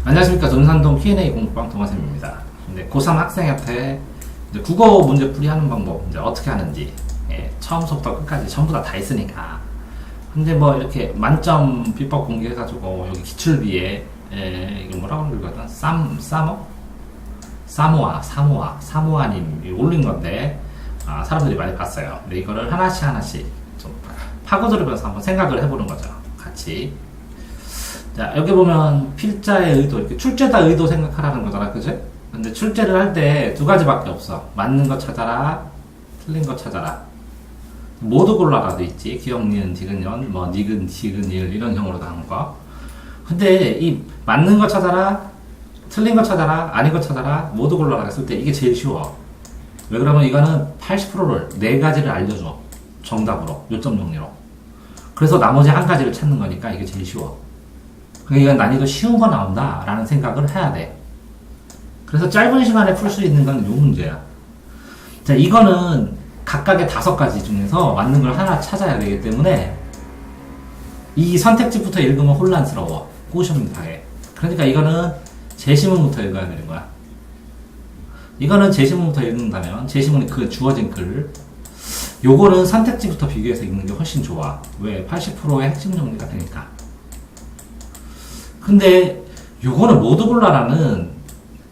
안녕하십니까. 전산동 Q&A 공부방 동아쌤입니다. 고3 학생한테 이제 국어 문제 풀이하는 방법 이제 어떻게 하는지 처음부터 끝까지 전부 다 있으니까. 근데 뭐 이렇게 만점 비법 공개해가지고 여기 기출비에 이거 뭐라고 그러거든? 사모아님이 올린 건데 사람들이 많이 봤어요. 근데 이거를 하나씩 좀 파고들으면서 한번 생각을 해보는 거죠. 같이. 자, 여기 보면 필자의 의도, 이렇게 출제다 의도 생각하라는 거잖아, 그지? 근데 출제를 할 때 두 가지밖에 없어. 맞는 거 찾아라, 틀린 거 찾아라. 모두 골라라도 있지. 기역, 니은, 디귿년, 뭐 니근, 디귿, 일 이런 형으로도 하는 거. 근데 이 맞는 거 찾아라, 틀린 거 찾아라, 아닌 거 찾아라, 모두 골라라 했을 때 이게 제일 쉬워. 왜 그러면 이거는 80%를 네 가지를 알려줘. 정답으로, 요점 정리로. 그래서 나머지 한 가지를 찾는 거니까 이게 제일 쉬워. 그러니까 난이도 쉬운 거 나온다 라는 생각을 해야 돼. 그래서 짧은 시간에 풀 수 있는 건 요 문제야. 자, 이거는 각각의 5가지 중에서 맞는 걸 하나 찾아야 되기 때문에 이 선택지부터 읽으면 혼란스러워. 꼬시ment하게. 그러니까 이거는 제시문부터 읽어야 되는 거야. 이거는 제시문부터 읽는다면 제시문이 그 주어진 글, 요거는 선택지부터 비교해서 읽는 게 훨씬 좋아. 왜? 80%의 핵심 정리가 되니까. 근데 요거는 모두 골라라는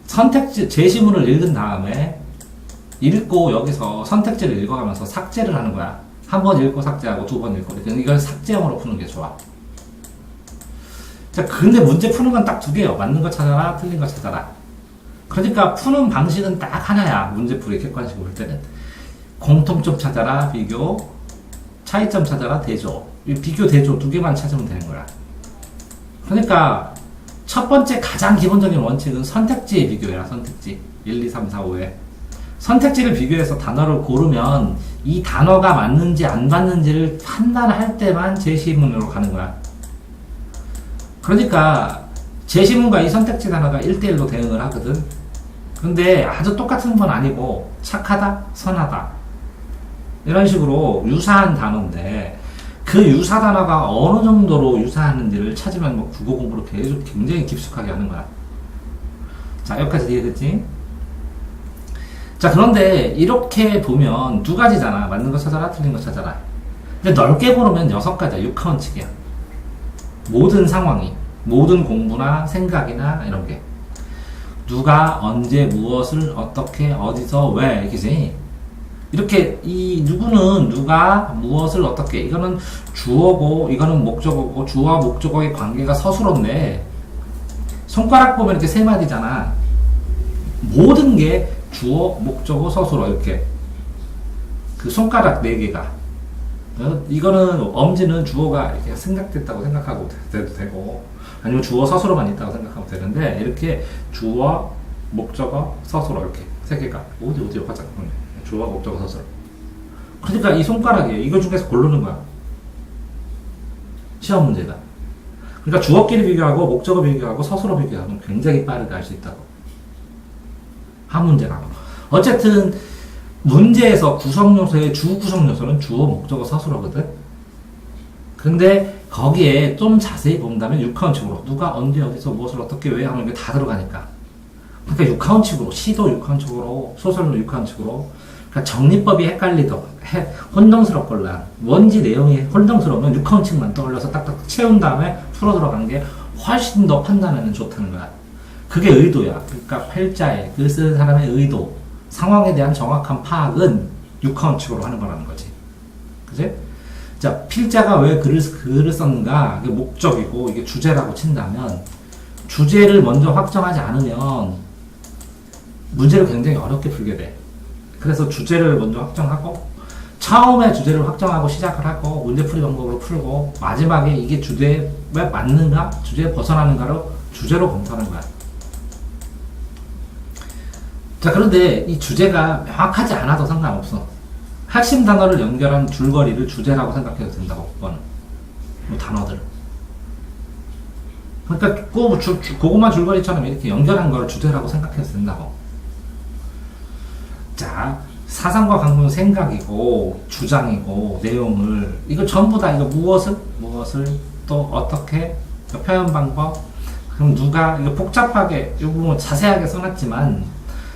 선택지, 제시문을 읽은 다음에 읽고 여기서 선택지를 읽어가면서 삭제를 하는 거야. 한 번 읽고 삭제하고 두 번 읽고. 이걸 삭제형으로 푸는 게 좋아. 자, 근데 문제 푸는 건 딱 2개요. 맞는 거 찾아라, 틀린 거 찾아라. 그러니까 푸는 방식은 딱 하나야. 문제 풀이 객관식으로 볼 때는. 공통점 찾아라, 비교. 차이점 찾아라, 대조. 이 비교, 대조 2개만 찾으면 되는 거야. 그러니까 첫 번째 가장 기본적인 원칙은 선택지의 비교야. 선택지 1, 2, 3, 4, 5에 선택지를 비교해서 단어를 고르면 이 단어가 맞는지 안 맞는지를 판단할 때만 제시문으로 가는 거야. 그러니까 제시문과 이 선택지 단어가 1대1로 대응을 하거든. 근데 아주 똑같은 건 아니고 착하다, 선하다 이런 식으로 유사한 단어인데 그 유사 단어가 어느 정도로 유사하는지를 찾으면 뭐 국어 공부를 계속 굉장히 깊숙하게 하는 거야. 자, 여기까지 이해됐지? 자, 그런데 이렇게 보면 2가지잖아. 맞는 거 찾아라, 틀린 거 찾아라. 근데 넓게 보면 6가지야. 6카운치기야. 모든 상황이, 모든 공부나 생각이나 이런 게. 누가, 언제, 무엇을, 어떻게, 어디서, 왜, 이렇게지. 이렇게 이 누구는 누가 무엇을 어떻게 이거는 주어고 이거는 목적어고 주어와 목적어의 관계가 서술어인데 손가락 보면 이렇게 3마디잖아. 모든 게 주어, 목적어, 서술어 이렇게 그 손가락 4개가 이거는 엄지는 주어가 이렇게 생각됐다고 생각하고 돼도 되고 아니면 주어, 서술어만 있다고 생각하면 되는데 이렇게 주어, 목적어, 서술어 이렇게 3개가 어디 화장 주어, 목적어, 서술어. 그러니까 이 손가락이에요. 이거 중에서 고르는 거야. 시험 문제가. 그러니까 주어끼리 비교하고 목적어 비교하고 서술어 비교하면 굉장히 빠르게 할 수 있다고. 한 문제라고. 어쨌든 문제에서 구성요소의 주 구성요소는 주어, 목적어, 서술어거든. 근데 거기에 좀 자세히 본다면 6카운식으로 누가 언제 어디서 무엇을 어떻게 왜 하는 게 다 들어가니까. 그러니까 6카운식으로 시도 6카운식으로 소설로 6카운식으로 그러니까 정리법이 혼동스럽걸라. 뭔지 내용이 혼동스러우면 6카운팅만 떠올려서 딱딱 채운 다음에 풀어 들어간 게 훨씬 더 판단하는 좋다는 거야. 그게 의도야. 그러니까 팔자에 글 쓰는 사람의 의도, 상황에 대한 정확한 파악은 6카운팅으로 하는 거라는 거지. 그지? 자, 필자가 왜 글을 썼는가? 이게 목적이고 이게 주제라고 친다면 주제를 먼저 확정하지 않으면 문제를 굉장히 어렵게 풀게 돼. 그래서 주제를 먼저 확정하고 처음에 주제를 확정하고 시작을 하고 문제풀이 방법으로 풀고 마지막에 이게 주제에 맞는가 주제에 벗어나는가를 주제로 검토하는 거야. 자, 그런데 이 주제가 명확하지 않아도 상관없어. 핵심 단어를 연결한 줄거리를 주제라고 생각해도 된다고. 그거는 뭐 단어들 그러니까 그것만 줄거리처럼 이렇게 연결한 걸 주제라고 생각해도 된다고. 자, 사상과 강론은 생각이고 주장이고 내용을 이거 전부 다 이거 무엇을 또 어떻게 표현 방법 그럼 누가, 이거 복잡하게, 이 부분 자세하게 써놨지만,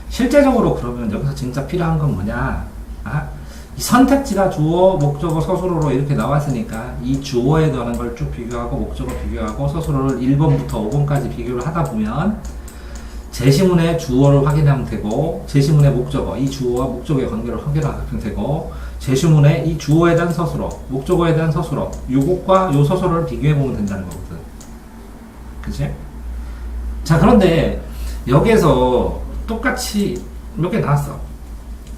실제적으로 그러면 여기서 진짜 필요한 건 뭐냐? 이 선택지가 주어, 목적어, 서술어로 이렇게 나왔으니까, 이 주어에 관한 걸 쭉 비교하고, 목적어 비교하고, 서술어를 1번부터 5번까지 비교를 하다 보면, 제시문의 주어를 확인하면 되고, 제시문의 목적어, 이 주어와 목적어의 관계를 확인하면 되고, 제시문의 이 주어에 대한 서술어, 목적어에 대한 서술어, 요것과 요 서술어를 비교해보면 된다는 거거든. 그치? 자, 그런데 여기에서 똑같이 몇 개 나왔어.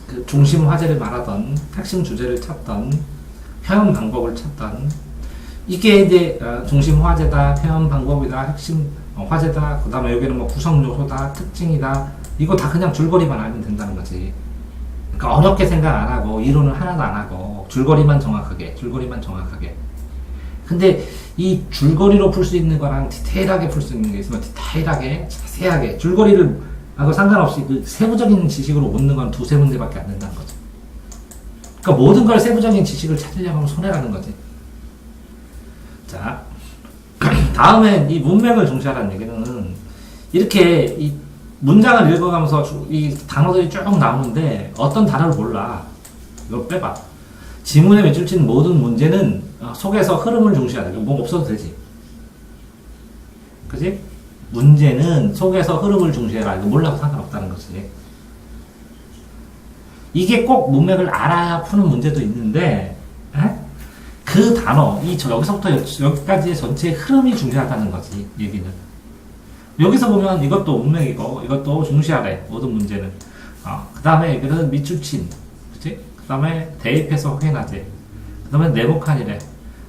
그 중심 화제를 말하던, 핵심 주제를 찾던, 표현 방법을 찾던, 이게 이제 중심 화제다, 표현 방법이다, 핵심 화제다, 그 다음에 여기는 뭐 구성 요소다, 특징이다, 이거 다 그냥 줄거리만 알면 된다는 거지. 그러니까 어렵게 생각 안 하고, 이론을 하나도 안 하고, 줄거리만 정확하게. 근데 이 줄거리로 풀 수 있는 거랑 디테일하게 풀 수 있는 게 있으면 디테일하게, 자세하게, 줄거리를 하고 상관없이 그 세부적인 지식으로 묻는 건 두세 문제밖에 안 된다는 거죠. 그러니까 모든 걸 세부적인 지식을 찾으려고 하면 손해라는 거지. 자, 다음에 이 문맥을 중시하라는 얘기는 이렇게 이 문장을 읽어가면서 이 단어들이 쭉 나오는데 어떤 단어를 몰라. 이걸 빼봐. 지문에 맺힐 모든 문제는 속에서 흐름을 중시하라. 뭐 없어도 되지. 그지? 문제는 속에서 흐름을 중시해라. 이거 몰라도 상관없다는 거지. 이게 꼭 문맥을 알아야 푸는 문제도 있는데, 그 단어, 여기서부터 여기까지의 전체의 흐름이 중요하다는 거지, 얘기는. 여기서 보면 이것도 문맥이고, 이것도 중시하래, 모든 문제는. 그 다음에 여기는 밑줄친, 그치? 그 다음에 대입해서 확인하지. 그 다음에 네모칸이래.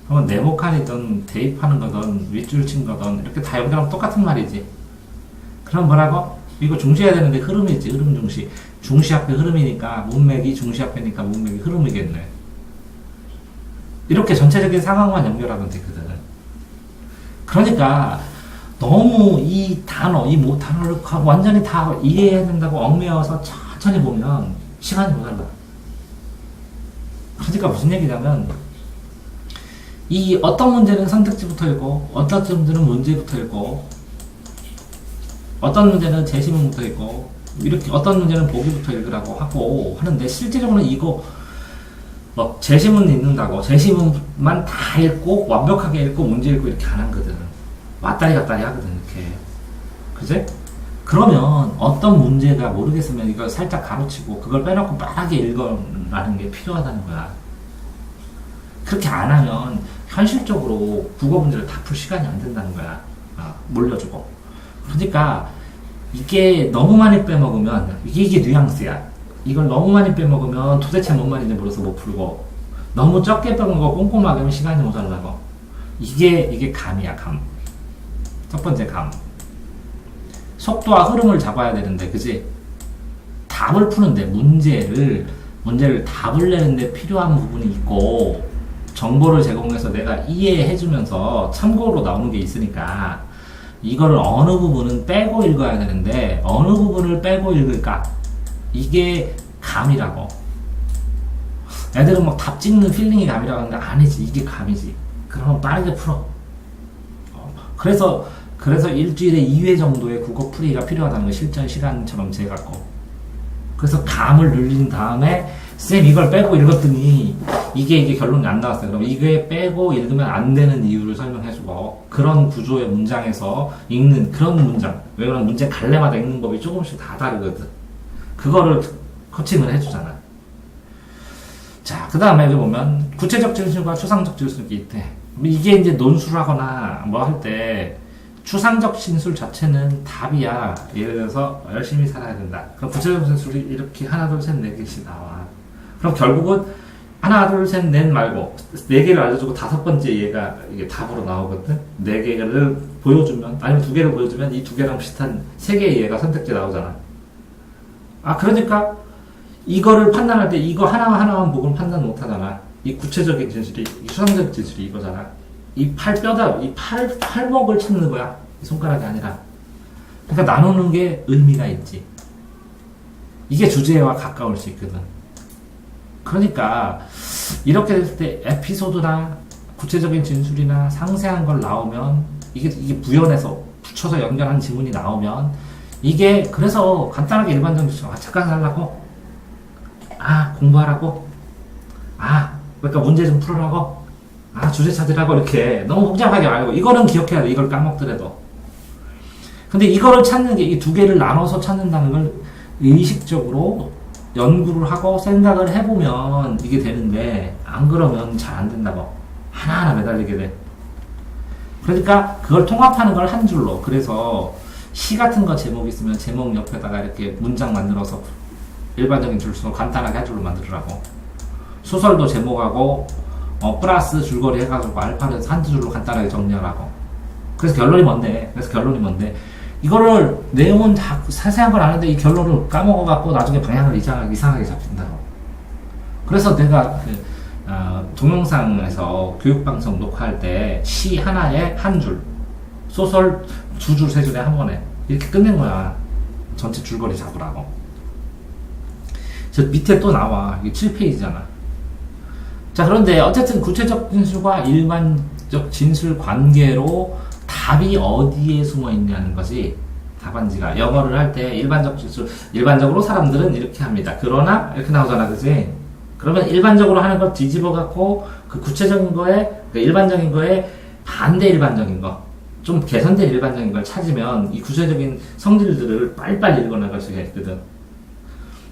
그러면 네모칸이든 대입하는 거든 윗줄친 거든 이렇게 다 연결하면 똑같은 말이지. 그럼 뭐라고? 이거 중시해야 되는데 흐름이지. 흐름 중시. 중시 앞에 흐름이니까 문맥이 중시 앞에니까 문맥이 흐름이겠네. 이렇게 전체적인 상황만 연결하면 되거든. 그러니까 너무 이 단어, 단어를 완전히 다 이해해야 된다고 얽매여서 천천히 보면 시간이 모자라. 그러니까 무슨 얘기냐면 이 어떤 문제는 선택지부터 읽고, 어떤 문제는 문제부터 읽고, 어떤 문제는 제시문부터 읽고, 이렇게 어떤 문제는 보기부터 읽으라고 하고 하는데, 실제적으로는 이거 제시문 읽는다고 제시문만 다 읽고 완벽하게 읽고 문제 읽고 이렇게 안 하거든. 왔다리 갔다리 하거든, 이렇게. 그지? 그러면 어떤 문제가 모르겠으면 이걸 살짝 가로치고 그걸 빼놓고 빠르게 읽어라는 게 필요하다는 거야. 그렇게 안 하면 현실적으로 국어 문제를 다 풀 시간이 안 된다는 거야. 몰려주고. 그러니까 이게 너무 많이 빼먹으면 이게 뉘앙스야. 이걸 너무 많이 빼먹으면 도대체 뭔 말인지 몰라서 못 풀고, 너무 적게 빼먹고 꼼꼼하게 하면 시간이 모자라고. 이게 감이야, 감. 첫 번째 감. 속도와 흐름을 잡아야 되는데, 그지? 답을 푸는데, 문제를 답을 내는데 필요한 부분이 있고, 정보를 제공해서 내가 이해해주면서 참고로 나오는 게 있으니까, 이거를 어느 부분은 빼고 읽어야 되는데, 어느 부분을 빼고 읽을까? 이게 감이라고. 애들은 막 답 찍는 필링이 감이라고 하는데, 아니지. 이게 감이지. 그러면 빠르게 풀어. 그래서 일주일에 2회 정도의 국어 풀이가 필요하다는 거, 실전 시간처럼 재갖고. 그래서 감을 늘린 다음에, 쌤 이걸 빼고 읽었더니, 이게 결론이 안 나왔어요. 그럼 이게 빼고 읽으면 안 되는 이유를 설명해주고, 그런 구조의 문장에서 읽는 그런 문장. 왜냐면 문제 갈래마다 읽는 법이 조금씩 다 다르거든. 그거를 코칭을 해주잖아. 자, 그 다음에 여기 보면, 구체적 진술과 추상적 진술이 있대. 이게 이제 논술을 하거나 뭐 할 때, 추상적 진술 자체는 답이야. 예를 들어서 열심히 살아야 된다. 그럼 구체적 진술이 이렇게 하나 둘 셋 네 개씩 나와. 그럼 결국은 하나 둘 셋 넷 말고 네 개를 알려주고 다섯 번째 얘가 이게 답으로 나오거든. 네 개를 보여주면, 아니면 두 개를 보여주면 이 두 개랑 비슷한 세 개의 얘가 선택지 나오잖아. 그러니까 이거를 판단할 때 이거 하나만 보고는 판단 못 하잖아. 이 구체적인 진술이, 이 추상적 진술이 이거잖아. 이 팔뼈다, 이 팔목을 찾는 거야. 이 손가락이 아니라. 그러니까 나누는 게 의미가 있지. 이게 주제와 가까울 수 있거든. 그러니까, 이렇게 됐을 때 에피소드나 구체적인 진술이나 상세한 걸 나오면, 이게 부연해서 붙여서 연결한 지문이 나오면 이게 그래서 간단하게 일반적인 잠깐 살라고 공부하라고 그러니까 문제 좀 풀으라고 주제 찾으라고 이렇게 너무 복잡하게 말고 이거는 기억해야 돼. 이걸 까먹더라도. 근데 이거를 찾는 게 이 두 개를 나눠서 찾는다는 걸 의식적으로 연구를 하고 생각을 해보면 이게 되는데 안 그러면 잘 안 된다고. 하나하나 매달리게 돼. 그러니까 그걸 통합하는 걸 한 줄로. 그래서 시 같은 거 제목 있으면 제목 옆에다가 이렇게 문장 만들어서 일반적인 줄수로 간단하게 한 줄로 만들으라고. 소설도 제목하고 플러스 줄거리 해가지고 알파를 해서 한 줄로 간단하게 정리하라고. 그래서 결론이 뭔데? 이거를 내용은 다 자세한 걸 아는데 이 결론을 까먹어갖고 나중에 방향을 이상하게 잡힌다고. 그래서 내가 동영상에서 교육방송 녹화할 때 시 하나에 한 줄, 소설 두 줄, 세 줄에 한 번에 이렇게 끝낸 거야. 전체 줄거리 잡으라고. 저 밑에 또 나와. 이게 7페이지잖아. 자, 그런데 어쨌든 구체적 진술과 일반적 진술 관계로 답이 어디에 숨어 있냐는 것이 답안지가. 영어를 할 때 일반적 진술, 일반적으로 사람들은 이렇게 합니다. 그러나 이렇게 나오잖아, 그지? 그러면 일반적으로 하는 걸 뒤집어 갖고 그 구체적인 거에, 그 일반적인 거에 반대 일반적인 거, 좀 개선된 일반적인 걸 찾으면 이 구체적인 성질들을 빨리빨리 읽어나갈 수가 있거든.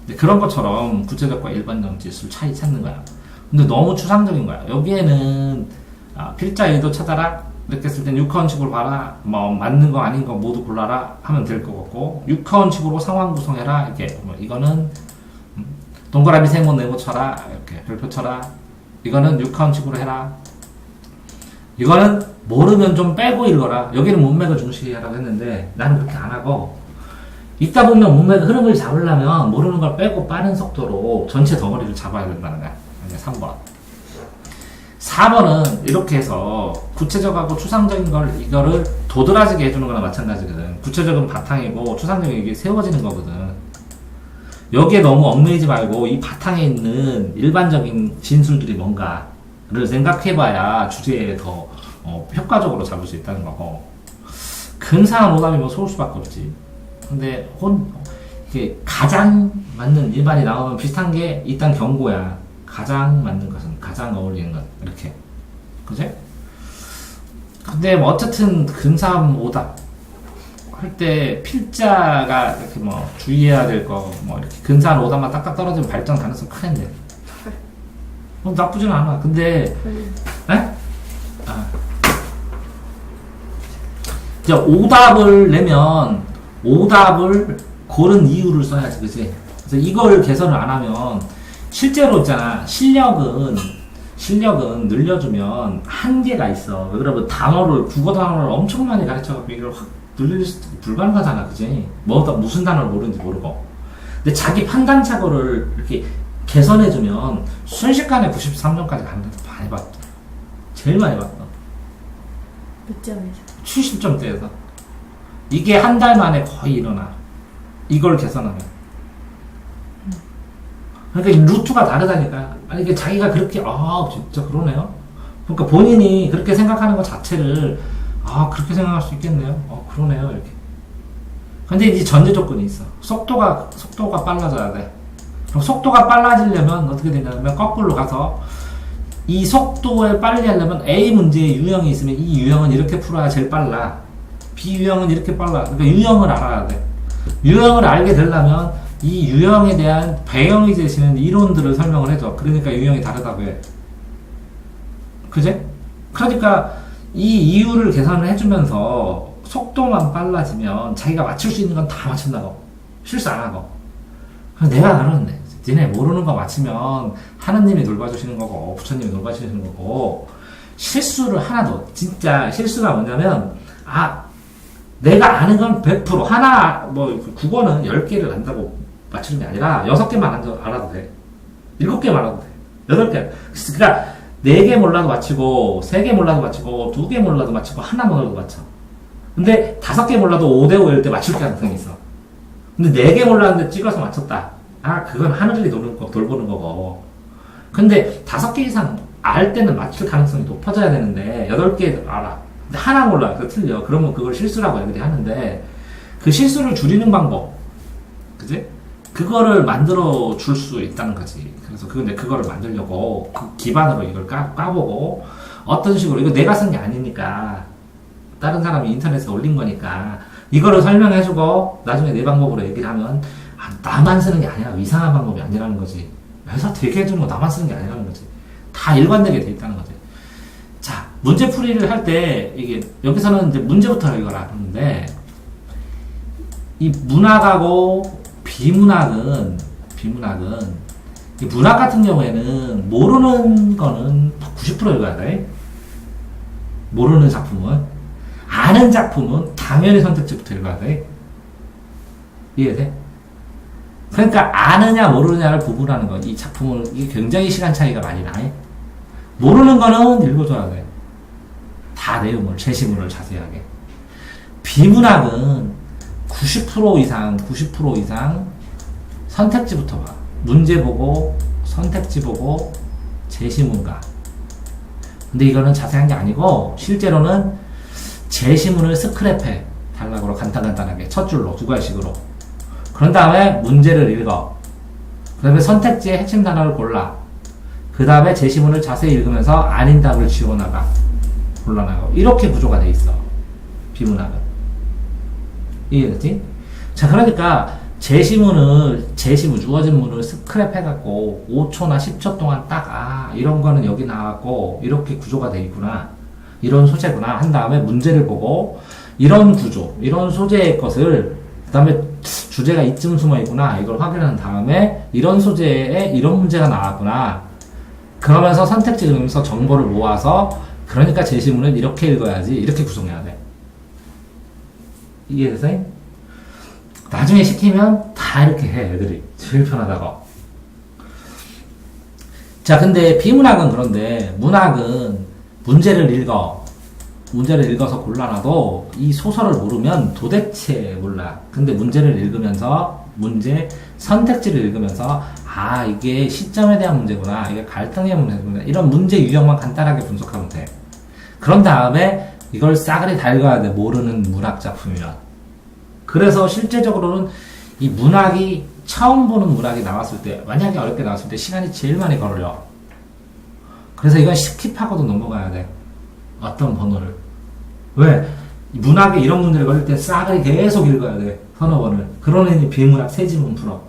근데 그런 것처럼 구체적과 일반적 진술 차이 찾는 거야. 근데 너무 추상적인 거야. 여기에는 필자 의도 찾아라 이렇게 했을 땐 6화원칙으로 봐라, 뭐 맞는 거 아닌 거 모두 골라라 하면 될 것 같고, 6화원칙으로 상황 구성해라 이렇게. 이거는 동그라미 세모 네모 쳐라 이렇게 별표 쳐라. 이거는 6화원칙으로 해라. 이거는 모르면 좀 빼고 읽어라. 여기는 문맥을 중시하라고 했는데 나는 그렇게 안 하고, 읽다 보면 문맥의 흐름을 잡으려면 모르는 걸 빼고 빠른 속도로 전체 덩어리를 잡아야 된다는 거야. 3번. 4번은 이렇게 해서 구체적하고 추상적인 걸, 이거를 도드라지게 해주는 거나 마찬가지거든. 구체적은 바탕이고 추상적인 이게 세워지는 거거든. 여기에 너무 얽매이지 말고 이 바탕에 있는 일반적인 진술들이 뭔가를 생각해봐야 주제에 더 효과적으로 잡을 수 있다는 거고. 근사한 오답이면 속을 수밖에 없지. 근데 이게 가장 맞는 일반이 나오면 비슷한 게 일단 경고야. 가장 맞는 것은, 가장 어울리는 것, 이렇게. 그지? 근데 뭐 어쨌든 근사한 오답 할 때 필자가 이렇게 뭐 주의해야 될 거, 뭐 이렇게 근사한 오답만 딱딱 떨어지면 발전 가능성 큰데. 나쁘진 않아. 근데, 이제 오답을 내면 오답을 고른 이유를 써야지, 그지? 그래서 이걸 개선을 안 하면 실제로 있잖아. 실력은 늘려주면 한계가 있어. 여러분 국어 단어를 엄청 많이 가르쳐갖고 이걸 확 늘릴 수 불가능하잖아, 그지? 무슨 단어를 모르는지 모르고. 근데 자기 판단착오를 이렇게 개선해주면 순식간에 93점까지 가는 데도 많이 봤다. 제일 많이 봤다. 몇 점이죠? 70점대에서. 이게 한 달 만에 거의 일어나. 이걸 개선하면. 그러니까 이 루트가 다르다니까. 아니, 이게 자기가 그렇게, 진짜 그러네요. 그러니까 본인이 그렇게 생각하는 것 자체를, 그렇게 생각할 수 있겠네요. 그러네요. 이렇게. 근데 이제 전제 조건이 있어. 속도가 빨라져야 돼. 그럼 속도가 빨라지려면 어떻게 되냐면, 거꾸로 가서, 이 속도에 빨리 하려면 A 문제에 유형이 있으면 이 유형은 이렇게 풀어야 제일 빨라. B 유형은 이렇게 빨라. 그러니까 유형을 알아야 돼. 유형을 알게 되려면, 이 유형에 대한 배경이 되시는 이론들을 설명을 해줘. 그러니까 유형이 다르다고 해. 그제? 그러니까 이 이유를 계산을 해주면서 속도만 빨라지면 자기가 맞출 수 있는 건 다 맞춘다고. 실수 안 하고. 그래서 내가 그러는데, 니네 모르는 거 맞추면 하느님이 돌봐주시는 거고, 부처님이 돌봐주시는 거고, 실수를 하나도, 진짜 실수가 뭐냐면, 내가 아는 건 100%, 국어는 10개를 안다고 맞추는 게 아니라 6개만 알아도 돼. 7개 알아도 돼. 8개. 그러니까 4개 몰라도 맞추고, 3개 몰라도 맞추고, 2개 몰라도 맞추고, 하나 몰라도 맞춰. 근데 5개 몰라도 5대5일 때 맞출 가능성이 있어. 근데 4개 몰랐는데 찍어서 맞췄다. 그건 하늘이 돌보는 거고. 근데 5개 이상 알 때는 맞출 가능성이 높아져야 되는데, 8개 알아. 근데 하나 몰라. 그 틀려. 그러면 그걸 실수라고 얘기를 하는데, 그 실수를 줄이는 방법. 그지? 그거를 만들어 줄 수 있다는 거지. 그래서 근데 그거를 만들려고 그 기반으로 이걸 까보고, 어떤 식으로, 이거 내가 쓴 게 아니니까, 다른 사람이 인터넷에 올린 거니까, 이거를 설명해주고, 나중에 내 방법으로 얘기를 하면, 아, 나만 쓰는 게 아니라 이상한 방법이 아니라는 거지. 회사 되게 해주는 거 나만 쓰는 게 아니라는 거지. 다 일관되게 돼 있다는 거지. 자, 문제풀이를 할 때, 이게, 여기서는 이제 문제부터 읽어라. 그러는데, 이 문학하고 비문학은, 이 문학 같은 경우에는 모르는 거는 90% 읽어야 돼. 모르는 작품은. 아는 작품은 당연히 선택지부터 읽어야 돼. 이해돼? 그러니까 아느냐 모르느냐를 구분하는 거. 이 작품을, 이게 굉장히 시간 차이가 많이 나. 모르는 거는 읽어줘야 돼. 다 내용을, 제시문을 자세하게. 비문학은 90% 이상 선택지부터 봐. 문제 보고, 선택지 보고, 제시문가. 근데 이거는 자세한 게 아니고, 실제로는 제시문을 스크랩해 달라고 간단하게 첫 줄로 두 가지식으로. 그런 다음에 문제를 읽어. 그 다음에 선택지의 핵심 단어를 골라. 그 다음에 제시문을 자세히 읽으면서 아닌 답을 지워나가. 골라나가. 이렇게 구조가 돼 있어. 비문학은. 이해됐지? 자, 그러니까 제시문, 주어진 문을 스크랩 해갖고 5초나 10초 동안 딱, 아, 이런 거는 여기 나왔고, 이렇게 구조가 돼 있구나. 이런 소재구나. 한 다음에 문제를 보고, 이런 구조, 이런 소재의 것을, 그 다음에 주제가 이쯤 숨어 있구나. 이걸 확인한 다음에, 이런 소재에 이런 문제가 나왔구나. 그러면서 선택지 읽으면서 정보를 모아서, 그러니까 제시문은 이렇게 읽어야지. 이렇게 구성해야 돼. 이해되세요? 나중에 시키면 다 이렇게 해, 애들이. 제일 편하다고. 자, 근데 비문학은 그런데, 문학은 문제를 읽어서 골라놔도 이 소설을 모르면 도대체 몰라. 근데 문제를 읽으면서, 선택지를 읽으면서, 아, 이게 시점에 대한 문제구나. 이게 갈등의 문제구나. 이런 문제 유형만 간단하게 분석하면 돼. 그런 다음에 이걸 싸그리 다 읽어야 돼. 모르는 문학 작품이면. 그래서 실제적으로는 이 문학이, 처음 보는 문학이 나왔을 때, 만약에 어렵게 나왔을 때 시간이 제일 많이 걸려. 그래서 이건 스킵하고도 넘어가야 돼. 어떤 번호를. 왜? 문학에 이런 문제를 걸릴 때 싸그리 계속 읽어야 돼. 서너 번을. 그러니 비문학 세지문 풀어.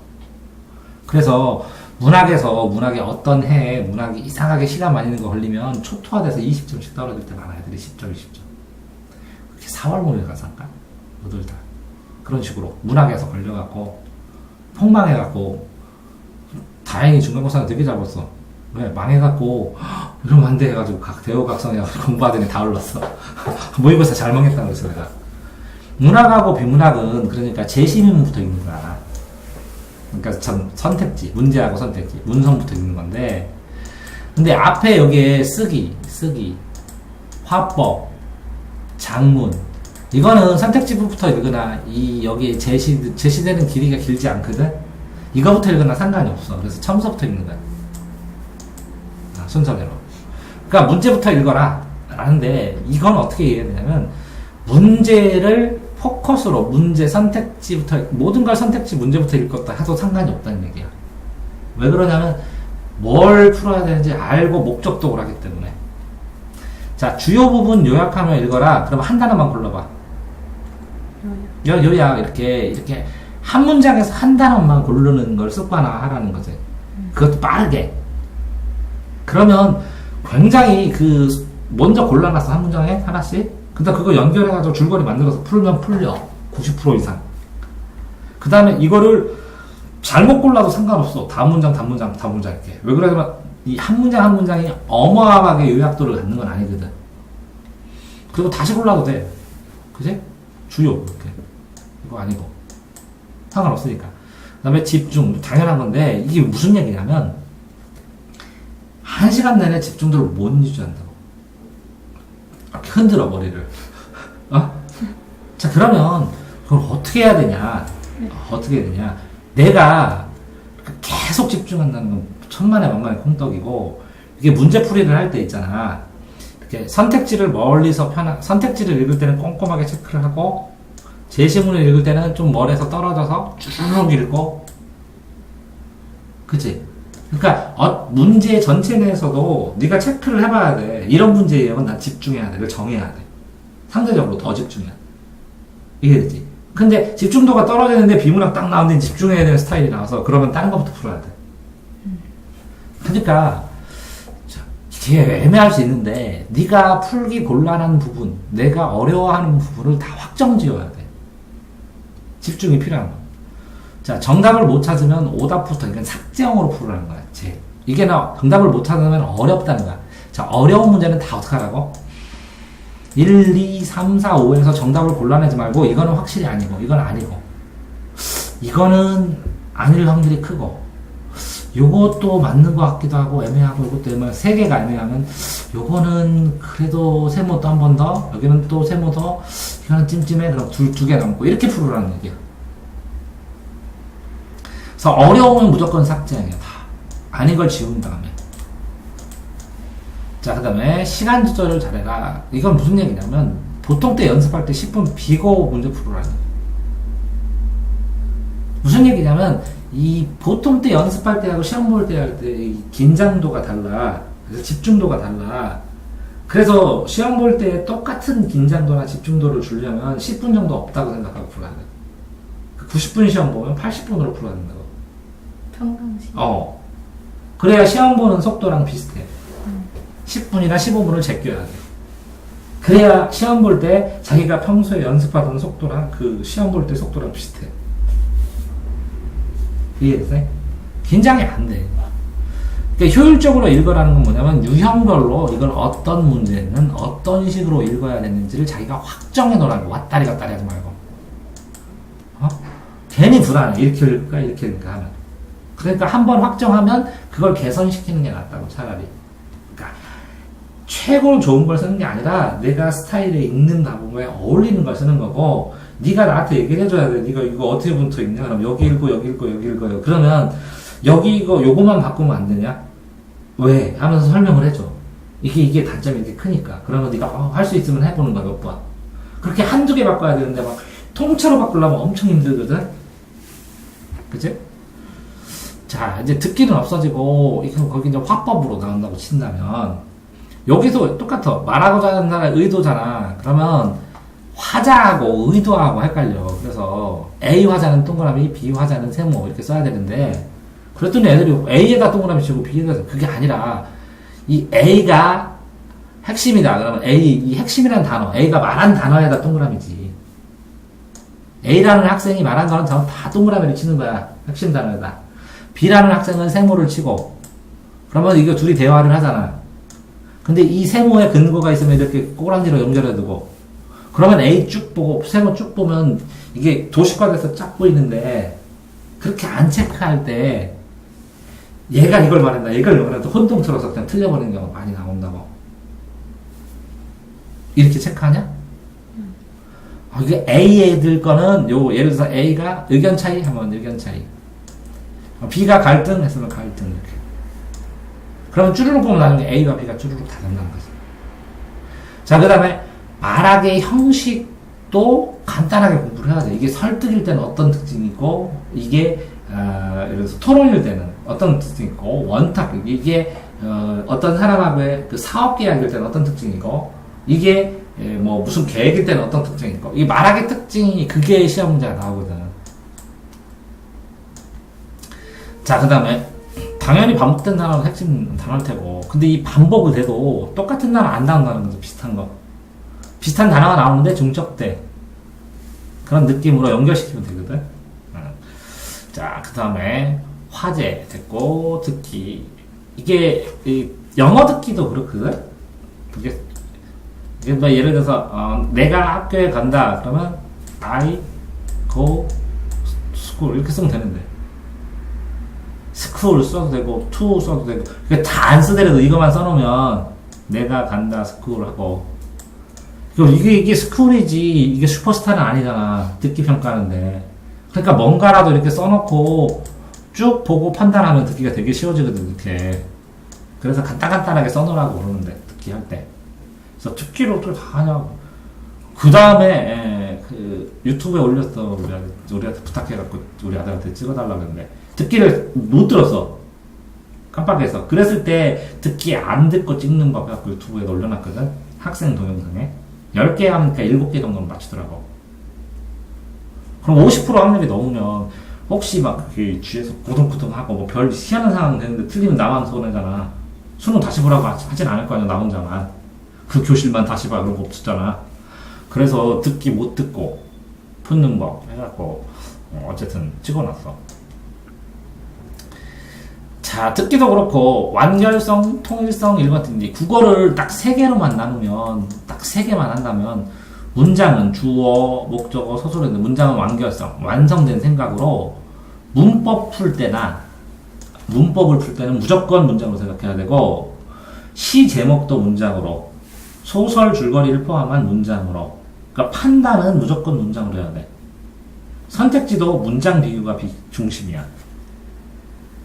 그래서 문학의 어떤 해에 문학이 이상하게 시간 많이 있는 거 걸리면 초토화돼서 20점씩 떨어질 때 많아. 애들이 10점, 20점. 그렇게 4월 모의에 가서 할까? 모두 다. 그런 식으로 문학에서 걸려갖고 폭망해갖고, 다행히 중간고사는 되게 잘 봤어. 왜? 망해갖고 이러면 안 돼 해가지고 각 대호각성해가지고 공부하더니 다 올랐어. 모의고사 잘 망했다고 그랬어 내가. 문학하고 비문학은 그러니까 제시문부터 읽는 거야. 그러니까 선택지, 문제하고 선택지, 문성부터 읽는 건데, 근데 앞에 여기에 쓰기, 화법, 장문, 이거는 선택지부터 읽으나, 여기에 제시되는 길이가 길지 않거든? 이거부터 읽으나 상관이 없어. 그래서 처음서부터 읽는 거야. 순서대로. 그러니까 문제부터 읽어라. 라는데, 이건 어떻게 이해해야 되냐면, 문제를 포커스로, 선택지부터, 모든 걸 선택지, 문제부터 읽었다 해도 상관이 없다는 얘기야. 왜 그러냐면, 뭘 풀어야 되는지 알고 목적독을 하기 때문에. 자, 주요 부분 요약하며 읽어라. 그럼 한 단어만 골라봐. 요약, 이렇게, 한 문장에서 한 단어만 고르는 걸 습관화하라는 거지. 그것도 빠르게. 그러면 굉장히 먼저 골라놨어. 한 문장에 하나씩. 근데 그거 연결해가지고 줄거리 만들어서 풀면 풀려. 90% 이상. 그 다음에 이거를 잘못 골라도 상관없어. 다음 문장 이렇게. 왜 그러냐면, 이 한 문장이 어마어마하게 요약도를 갖는 건 아니거든. 그리고 다시 골라도 돼. 그지? 주요. 이렇게. 이거 아니고. 상관없으니까. 그 다음에 집중. 당연한 건데, 이게 무슨 얘기냐면, 1시간 내내 집중도를 못 유지한다고. 이렇게 흔들어, 머리를. 자, 그러면, 그걸 어떻게 해야 되냐? 내가 계속 집중한다는 건 천만에 만만의 콩떡이고, 이게 문제풀이를 할 때 있잖아. 이렇게 선택지를 멀리서 선택지를 읽을 때는 꼼꼼하게 체크를 하고, 제시문을 읽을 때는 좀 멀리서 떨어져서 쭉 읽고, 그치? 그러니까 문제 전체 내에서도 네가 체크를 해봐야 돼. 이런 문제예요. 난 집중해야 돼. 이걸 정해야 돼. 상대적으로 더 집중해야 돼. 이게 되지. 근데 집중도가 떨어지는데 비문학 딱 나오는데 집중해야 되는 스타일이 나와서 그러면 다른 것부터 풀어야 돼. 그러니까 되게 애매할 수 있는데 네가 풀기 곤란한 부분, 내가 어려워하는 부분을 다 확정 지어야 돼. 집중이 필요한 거. 자, 정답을 못 찾으면 오답부터 이건 삭제형으로 풀으라는 거야. 이게 정답을 못 찾으면 어렵다는 거야. 자, 어려운 문제는 다 어떻게 하라고? 1, 2, 3, 4, 5에서 정답을 골라내지 말고 이거는 확실히 아니고 이건 아니고 이거는 아닐 확률이 크고 요것도 맞는 것 같기도 하고 애매하고 이것도 애매하고 세 개가 애매하면 요거는 그래도 세모 또 한 번 더 여기는 또 세모 더 이거는 찜찜해 그럼 두 개 남고 이렇게 풀으라는 얘기야. 그래서 어려우면 무조건 삭제형이야. 다 아닌 걸 지운 다음에. 자, 그 다음에 시간 조절을 잘해라. 이건 무슨 얘기냐면 보통 때 연습할 때 10분 비고 문제 풀으라는 거야. 무슨 얘기냐면 이 보통 때 연습할 때하고 시험 볼 때 할 때 긴장도가 달라. 그래서 집중도가 달라. 그래서 시험 볼 때 똑같은 긴장도나 집중도를 주려면 10분 정도 없다고 생각하고 풀어야 돼. 90분 시험 보면 80분으로 풀어야 된다고. 평상시. 그래야 시험 보는 속도랑 비슷해. 10분이나 15분을 제껴야 돼. 그래야 시험 볼 때 자기가 평소에 연습하던 속도랑 그 시험 볼 때 속도랑 비슷해. 이해됐어요? 긴장이 안 돼. 그러니까 효율적으로 읽으라는 건 뭐냐면 유형별로 이걸 어떤 문제는 어떤 식으로 읽어야 되는지를 자기가 확정해 놓으라고. 왔다리 갔다리 하지 말고. 괜히 불안해. 이렇게 읽을까 이렇게 읽을까 하면. 그러니까 한번 확정하면 그걸 개선시키는 게 낫다고 차라리. 그러니까 최고로 좋은 걸 쓰는 게 아니라 내가 스타일에 읽는 단어에 어울리는 걸 쓰는 거고 네가 나한테 얘기를 해줘야 돼. 네가 이거 어떻게 부터 읽냐? 그럼 여기 읽고 여기 읽고 여기 읽어요. 그러면 여기 이거 요거만 바꾸면 안 되냐? 왜? 하면서 설명을 해줘. 이게 단점이 이렇게 크니까. 그러면 네가 할 수 있으면 해보는 거야 몇 번. 그렇게 한두 개 바꿔야 되는데 막 통째로 바꾸려면 엄청 힘들거든. 그치? 자, 이제 듣기는 없어지고 이거 거기 이제 화법으로 나온다고 친다면 여기서 똑같아. 말하고자 하는 사람의 의도잖아. 그러면 화자하고 의도하고 헷갈려. 그래서 A 화자는 동그라미, B 화자는 세모 이렇게 써야 되는데 그랬더니 애들이 A에다 동그라미 치고 B에다 그게 아니라 이 A가 핵심이다. 그러면 이 핵심이라는 단어, A가 말한 단어에다 동그라미지. A라는 학생이 말한 거는 다 동그라미를 치는 거야. 핵심 단어에다. B라는 학생은 세모를 치고 그러면 이거 둘이 대화를 하잖아. 근데 이 세모에 근거가 있으면 이렇게 꼬랑지로 연결해 두고 그러면 A 쭉 보고 세모 쭉 보면 이게 도식화돼서 쫙 보이는데 그렇게 안 체크할 때 얘가 이걸 말했나 얘가 이걸 말했나 혼동스러워서 그냥 틀려버리는 경우가 많이 나온다고. 이렇게 체크하냐? 이게 A 애들 거는 예를 들어서 A가 의견 차이 하면 의견 차이, B가 갈등 했으면 갈등 이렇게. 그러면 쭈루룩 보면 나중에 A가 B가 쭈루룩 다 된다는 거지. 자, 그 다음에 말하기의 형식도 간단하게 공부를 해야 돼. 이게 설득일 때는 어떤 특징이 있고, 이게, 예를 들어서 토론일 때는 어떤 특징이 있고, 원탁, 이게, 어떤 사람하고의 그 사업 계약일 때는 어떤 특징이 있고, 이게, 뭐, 무슨 계획일 때는 어떤 특징이 있고, 이 말하기 특징이 그게 시험 문제가 나오거든. 자, 그 다음에, 당연히 반복된 단어는 핵심 단어일 테고, 근데 이 반복을 해도 똑같은 단어 안 나온다는 거죠. 비슷한 거. 비슷한 단어가 나오는데 중적대. 그런 느낌으로 연결시키면 되거든. 자, 그 다음에 화제 됐고, 듣기. 이게, 영어 듣기도 그렇거든? 이게 뭐 예를 들어서, 내가 학교에 간다. 그러면, I go school. 이렇게 쓰면 되는데. school 써도 되고, to 써도 되고. 다 안 쓰더라도 이것만 써놓으면, 내가 간다, school 하고. 이게 스쿨이지, 이게 슈퍼스타는 아니잖아. 듣기 평가하는데. 그러니까 뭔가라도 이렇게 써놓고 쭉 보고 판단하면 듣기가 되게 쉬워지거든, 이렇게. 그래서 간단하게 써놓으라고 그러는데, 듣기 할 때. 그래서 듣기를 어떻게 다 하냐고. 그 다음에 그 유튜브에 올렸어. 우리한테 부탁해갖고 우리 아들한테 찍어달라고 했는데 듣기를 못 들었어. 깜빡해서. 그랬을 때 듣기 안 듣고 찍는 법 해갖고 유튜브에 올려놨거든. 학생 동영상에 10개 하니까 7개 정도는 맞추더라고. 그럼 50% 확률이 넘으면 혹시 막 그 뒤에서 고등고등하고 뭐 별 희한한 상황 되는데 틀리면 나만 손해잖아. 수능 다시 보라고 하진 않을 거 아니야, 나 혼자만. 그 교실만 다시 봐, 그런 거 없었잖아. 그래서 듣기 못 듣고 푸는 법 해갖고 어쨌든 찍어놨어. 자, 듣기도 그렇고 완결성, 통일성, 일관성인데 국어를 딱 3개로만 나누면, 딱 3개만 한다면 문장은 주어, 목적어, 서술어인데 문장은 완결성, 완성된 생각으로 문법 풀 때나 문법을 풀 때는 무조건 문장으로 생각해야 되고, 시 제목도 문장으로, 소설 줄거리를 포함한 문장으로, 그러니까 판단은 무조건 문장으로 해야 돼. 선택지도 문장 비교가 중심이야.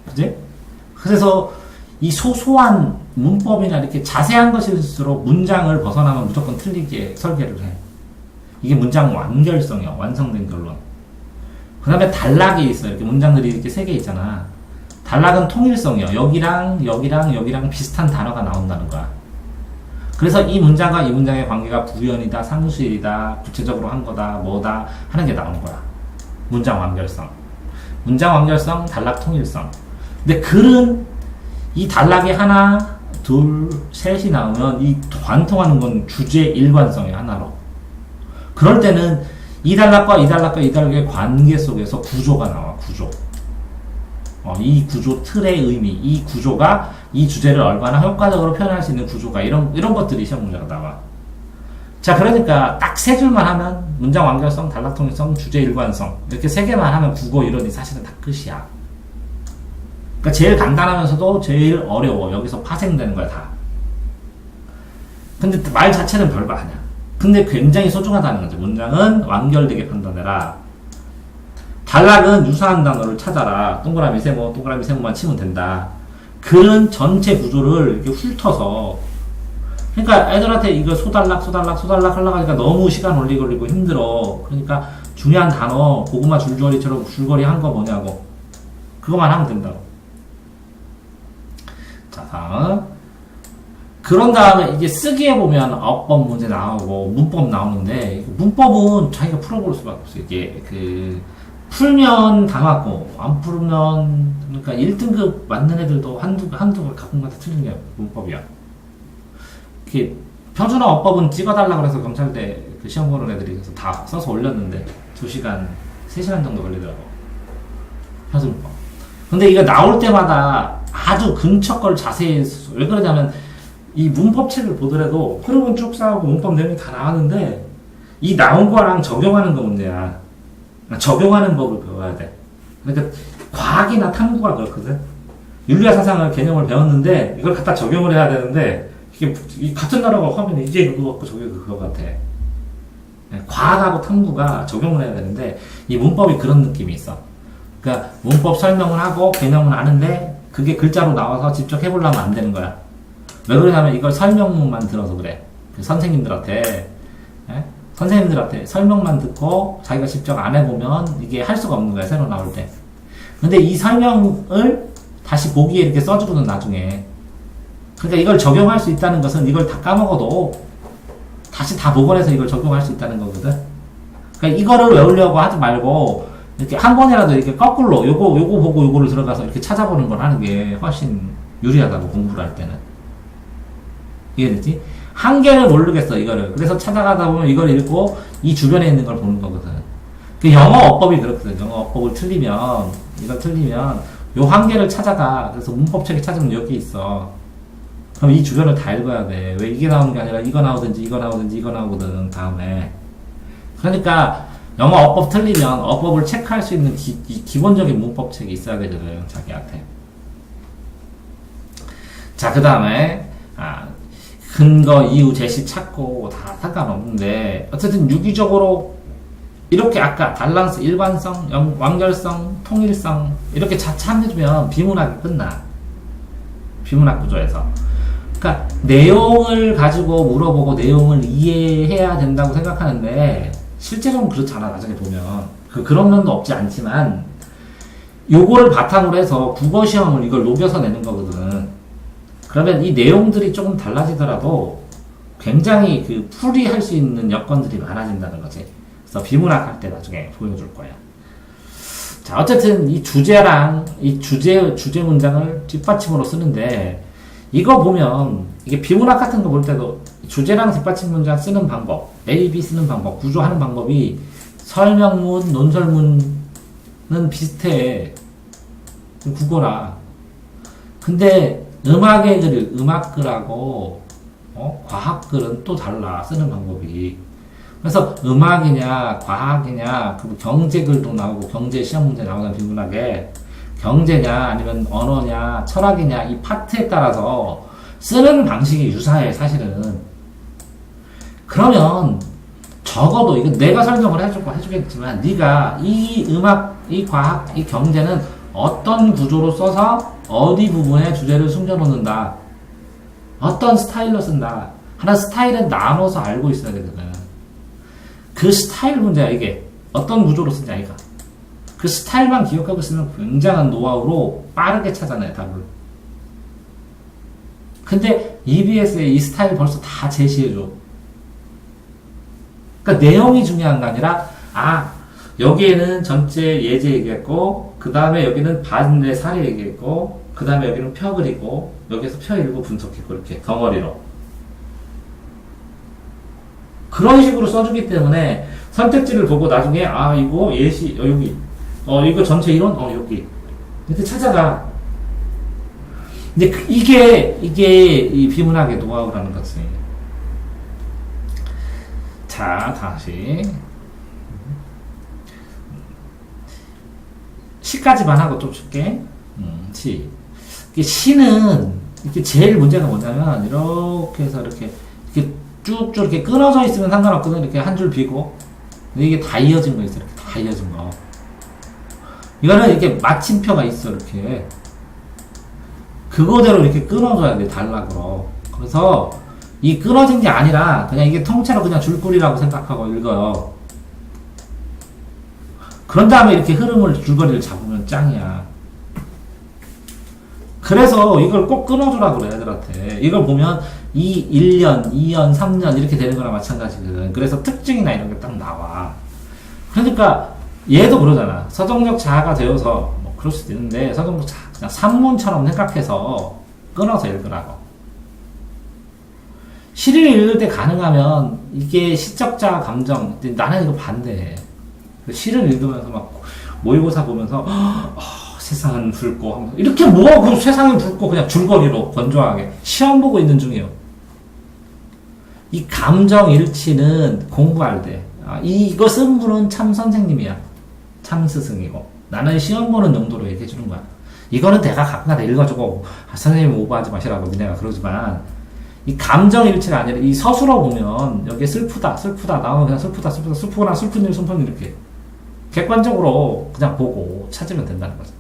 그지? 그래서 이 소소한 문법이나 이렇게 자세한 것일수록 문장을 벗어나면 무조건 틀리게 설계를 해. 이게 문장 완결성이야. 완성된 결론. 그 다음에 단락이 있어. 이렇게 문장들이 이렇게 3개 있잖아. 단락은 통일성이야. 여기랑 비슷한 단어가 나온다는 거야. 그래서 이 문장과 이 문장의 관계가 부연이다, 상수일이다, 구체적으로 한 거다, 뭐다 하는 게 나오는 거야. 문장 완결성. 문장 완결성, 단락 통일성. 근데 글은 이 단락이 하나, 둘, 셋이 나오면 이 관통하는 건 주제 일관성이야, 하나로. 그럴 때는 이 단락과 이 단락과 이 단락의 관계 속에서 구조가 나와, 구조. 이 구조 틀의 의미, 이 구조가 이 주제를 얼마나 효과적으로 표현할 수 있는 구조가 이런 것들이 시험 문제가 나와. 자, 그러니까 딱 3줄만 하면 문장 완결성, 단락 통일성, 주제 일관성 이렇게 3개만 하면 국어 이론이 사실은 다 끝이야. 그러니까 제일 간단하면서도 제일 어려워. 여기서 파생되는 거야, 다. 근데 말 자체는 별거 아니야. 근데 굉장히 소중하다는 거지. 문장은 완결되게 판단해라. 단락은 유사한 단어를 찾아라. 동그라미 세모, 동그라미 세모만 치면 된다. 글은 전체 구조를 이렇게 훑어서, 그러니까 애들한테 이거 소단락 하려고 하니까 너무 시간 오래 걸리고 힘들어. 그러니까 중요한 단어, 고구마 줄거리처럼 줄거리 한 거 뭐냐고. 그거만 하면 된다고. 자, 다음. 그런 다음에 이제 쓰기에 보면 어법 문제 나오고 문법 나오는데, 문법은 자기가 풀어볼 수밖에 없어. 이게 풀면 다 맞고, 안 풀면, 그러니까 1등급 맞는 애들도 한두가 가끔가다 틀린 게 문법이야. 이렇게 표준어 어법은 찍어달라고 해서 검찰대 그 시험 보는 애들이 그래서 다 써서 올렸는데 2시간, 3시간 정도 걸리더라고. 표준어법. 근데 이거 나올 때마다 아주 근처 걸 자세히, 왜 그러냐면, 이 문법 책을 보더라도 흐름은 쭉 쌓고 문법 내용이 다 나왔는데, 이 나온 거랑 적용하는 거 문제야. 적용하는 법을 배워야 돼. 그러니까 과학이나 탐구가 그렇거든. 윤리와 사상을 개념을 배웠는데 이걸 갖다 적용을 해야 되는데, 이게 같은 나라가 하면 이게 그거 같고 저게 그거 같아. 과학하고 탐구가 적용을 해야 되는데 이 문법이 그런 느낌이 있어. 그러니까 문법 설명을 하고 개념은 아는데 그게 글자로 나와서 직접 해보려면 안 되는 거야. 왜 그러냐면 이걸 설명만 들어서 그래. 그 선생님들한테 설명만 듣고 자기가 직접 안 해보면 이게 할 수가 없는 거야, 새로 나올 때. 근데 이 설명을 다시 보기에 이렇게 써주거든, 나중에. 그러니까 이걸 적용할 수 있다는 것은 이걸 다 까먹어도 다시 다 복원해서 이걸 적용할 수 있다는 거거든. 그러니까 이거를 외우려고 하지 말고 이렇게 한 번이라도 이렇게 거꾸로 요거 보고 요거를 들어가서 이렇게 찾아보는 걸 하는 게 훨씬 유리하다고, 공부를 할 때는. 이해됐지? 한계를 모르겠어, 이거를. 그래서 찾아가다 보면 이걸 읽고 이 주변에 있는 걸 보는 거거든. 그 영어 어법이 그렇거든. 영어 어법을 틀리면, 이걸 틀리면 요 한계를 찾아가. 그래서 문법책에 찾으면 여기 있어. 그럼 이 주변을 다 읽어야 돼. 왜 이게 나오는 게 아니라 이거 나오든지 이거 나오거든, 다음에. 그러니까 영어 어법 틀리면 어법을 체크할 수 있는 기본적인 문법책이 있어야 되거든, 자기한테. 자, 그 다음에 근거, 이유, 제시 찾고 다 상관없는데, 어쨌든 유기적으로 이렇게 아까 밸런스, 일관성, 완결성, 통일성 이렇게 자체해주면 비문학이 끝나. 비문학 구조에서. 그러니까 내용을 가지고 물어보고 내용을 이해해야 된다고 생각하는데 실제로는 그렇잖아. 나중에 보면 그런 면도 없지 않지만 요거를 바탕으로 해서 국어 시험을 이걸 녹여서 내는 거거든. 그러면 이 내용들이 조금 달라지더라도 굉장히 그 풀이할 수 있는 여건들이 많아진다는 거지. 그래서 비문학 할 때 나중에 보여줄 거야. 자, 어쨌든 이 주제랑 이 주제 문장을 뒷받침으로 쓰는데 이거 보면 이게 비문학 같은 거 볼 때도 주제랑 뒷받침 문장 쓰는 방법, A, B 쓰는 방법, 구조하는 방법이 설명문, 논설문은 비슷해. 국어라. 근데 음악의 글, 음악글하고 과학글은 또 달라. 쓰는 방법이. 그래서 음악이냐, 과학이냐, 그 경제글도 나오고 경제 시험 문제 나오는 비문학에 경제냐, 아니면 언어냐, 철학이냐 이 파트에 따라서 쓰는 방식이 유사해 사실은. 그러면 적어도 이거 내가 설명을 해주겠지만 네가 이 음악, 이 과학, 이 경제는 어떤 구조로 써서 어디 부분에 주제를 숨겨놓는다. 어떤 스타일로 쓴다. 하나 스타일은 나눠서 알고 있어야 되거든. 그 스타일 문제야 이게. 어떤 구조로 쓰냐 이거. 그 스타일만 기억하고 있으면 굉장한 노하우로 빠르게 찾아내 답을. 근데 EBS의 이 스타일 벌써 다 제시해줘. 그러니까 내용이 중요한 게 아니라 여기에는 전체 예제 얘기했고 그 다음에 여기는 반대 사례 얘기했고 그 다음에 여기는 표 그리고 여기서 표 읽고 분석했고 이렇게 덩어리로 그런 식으로 써주기 때문에 선택지를 보고 나중에 이거 예시 여기 이거 전체 이론 여기 이렇게 찾아가. 근데 이게 이 비문학의 노하우라는 거지. 자, 다시 시까지만 하고 좀 줄게. 시. 시는 이게 제일 문제가 뭐냐면 이렇게 해서 이렇게 쭉쭉 이렇게 끊어져 있으면 상관없거든. 이렇게 한 줄 비고. 근데 이게 다 이어진 거 있어. 이렇게 다 이어진 거. 이거는 이렇게 마침표가 있어. 이렇게 그거대로 이렇게 끊어줘야 돼. 단락으로. 그래서 이 끊어진 게 아니라 그냥 이게 통째로 그냥 줄거리라고 생각하고 읽어요. 그런 다음에 이렇게 흐름을 줄거리를 잡으면 짱이야. 그래서 이걸 꼭 끊어주라고 그래 애들한테. 이걸 보면 1년, 2년, 3년 이렇게 되는 거랑 마찬가지거든. 그래서 특징이나 이런 게 딱 나와. 그러니까 얘도 그러잖아. 서정력 자아가 되어서 뭐 그럴 수도 있는데 서정력 자아 그냥 산문처럼 생각해서 끊어서 읽으라고. 시를 읽을 때 가능하면 이게 시적자 감정. 나는 이거 반대해. 시를 읽으면서 막 모의고사 보면서 세상은 붉고 이렇게 그 세상은 붉고 그냥 줄거리로 건조하게 시험 보고 있는 중이에요. 이 감정 일치는 공부할 때 이거 쓴 분은 참 선생님이야. 참 스승이고 나는 시험 보는 정도로 얘기해 주는 거야. 이거는 내가 가끔가다 읽어주고 선생님 오버하지 마시라고 니네가 그러지만 이 감정 일치가 아니라 이 서술어 보면 여기에 슬프다 나오면 그냥 슬프거나 슬픈 일 슬픈 일 이렇게 객관적으로 그냥 보고 찾으면 된다는 거죠.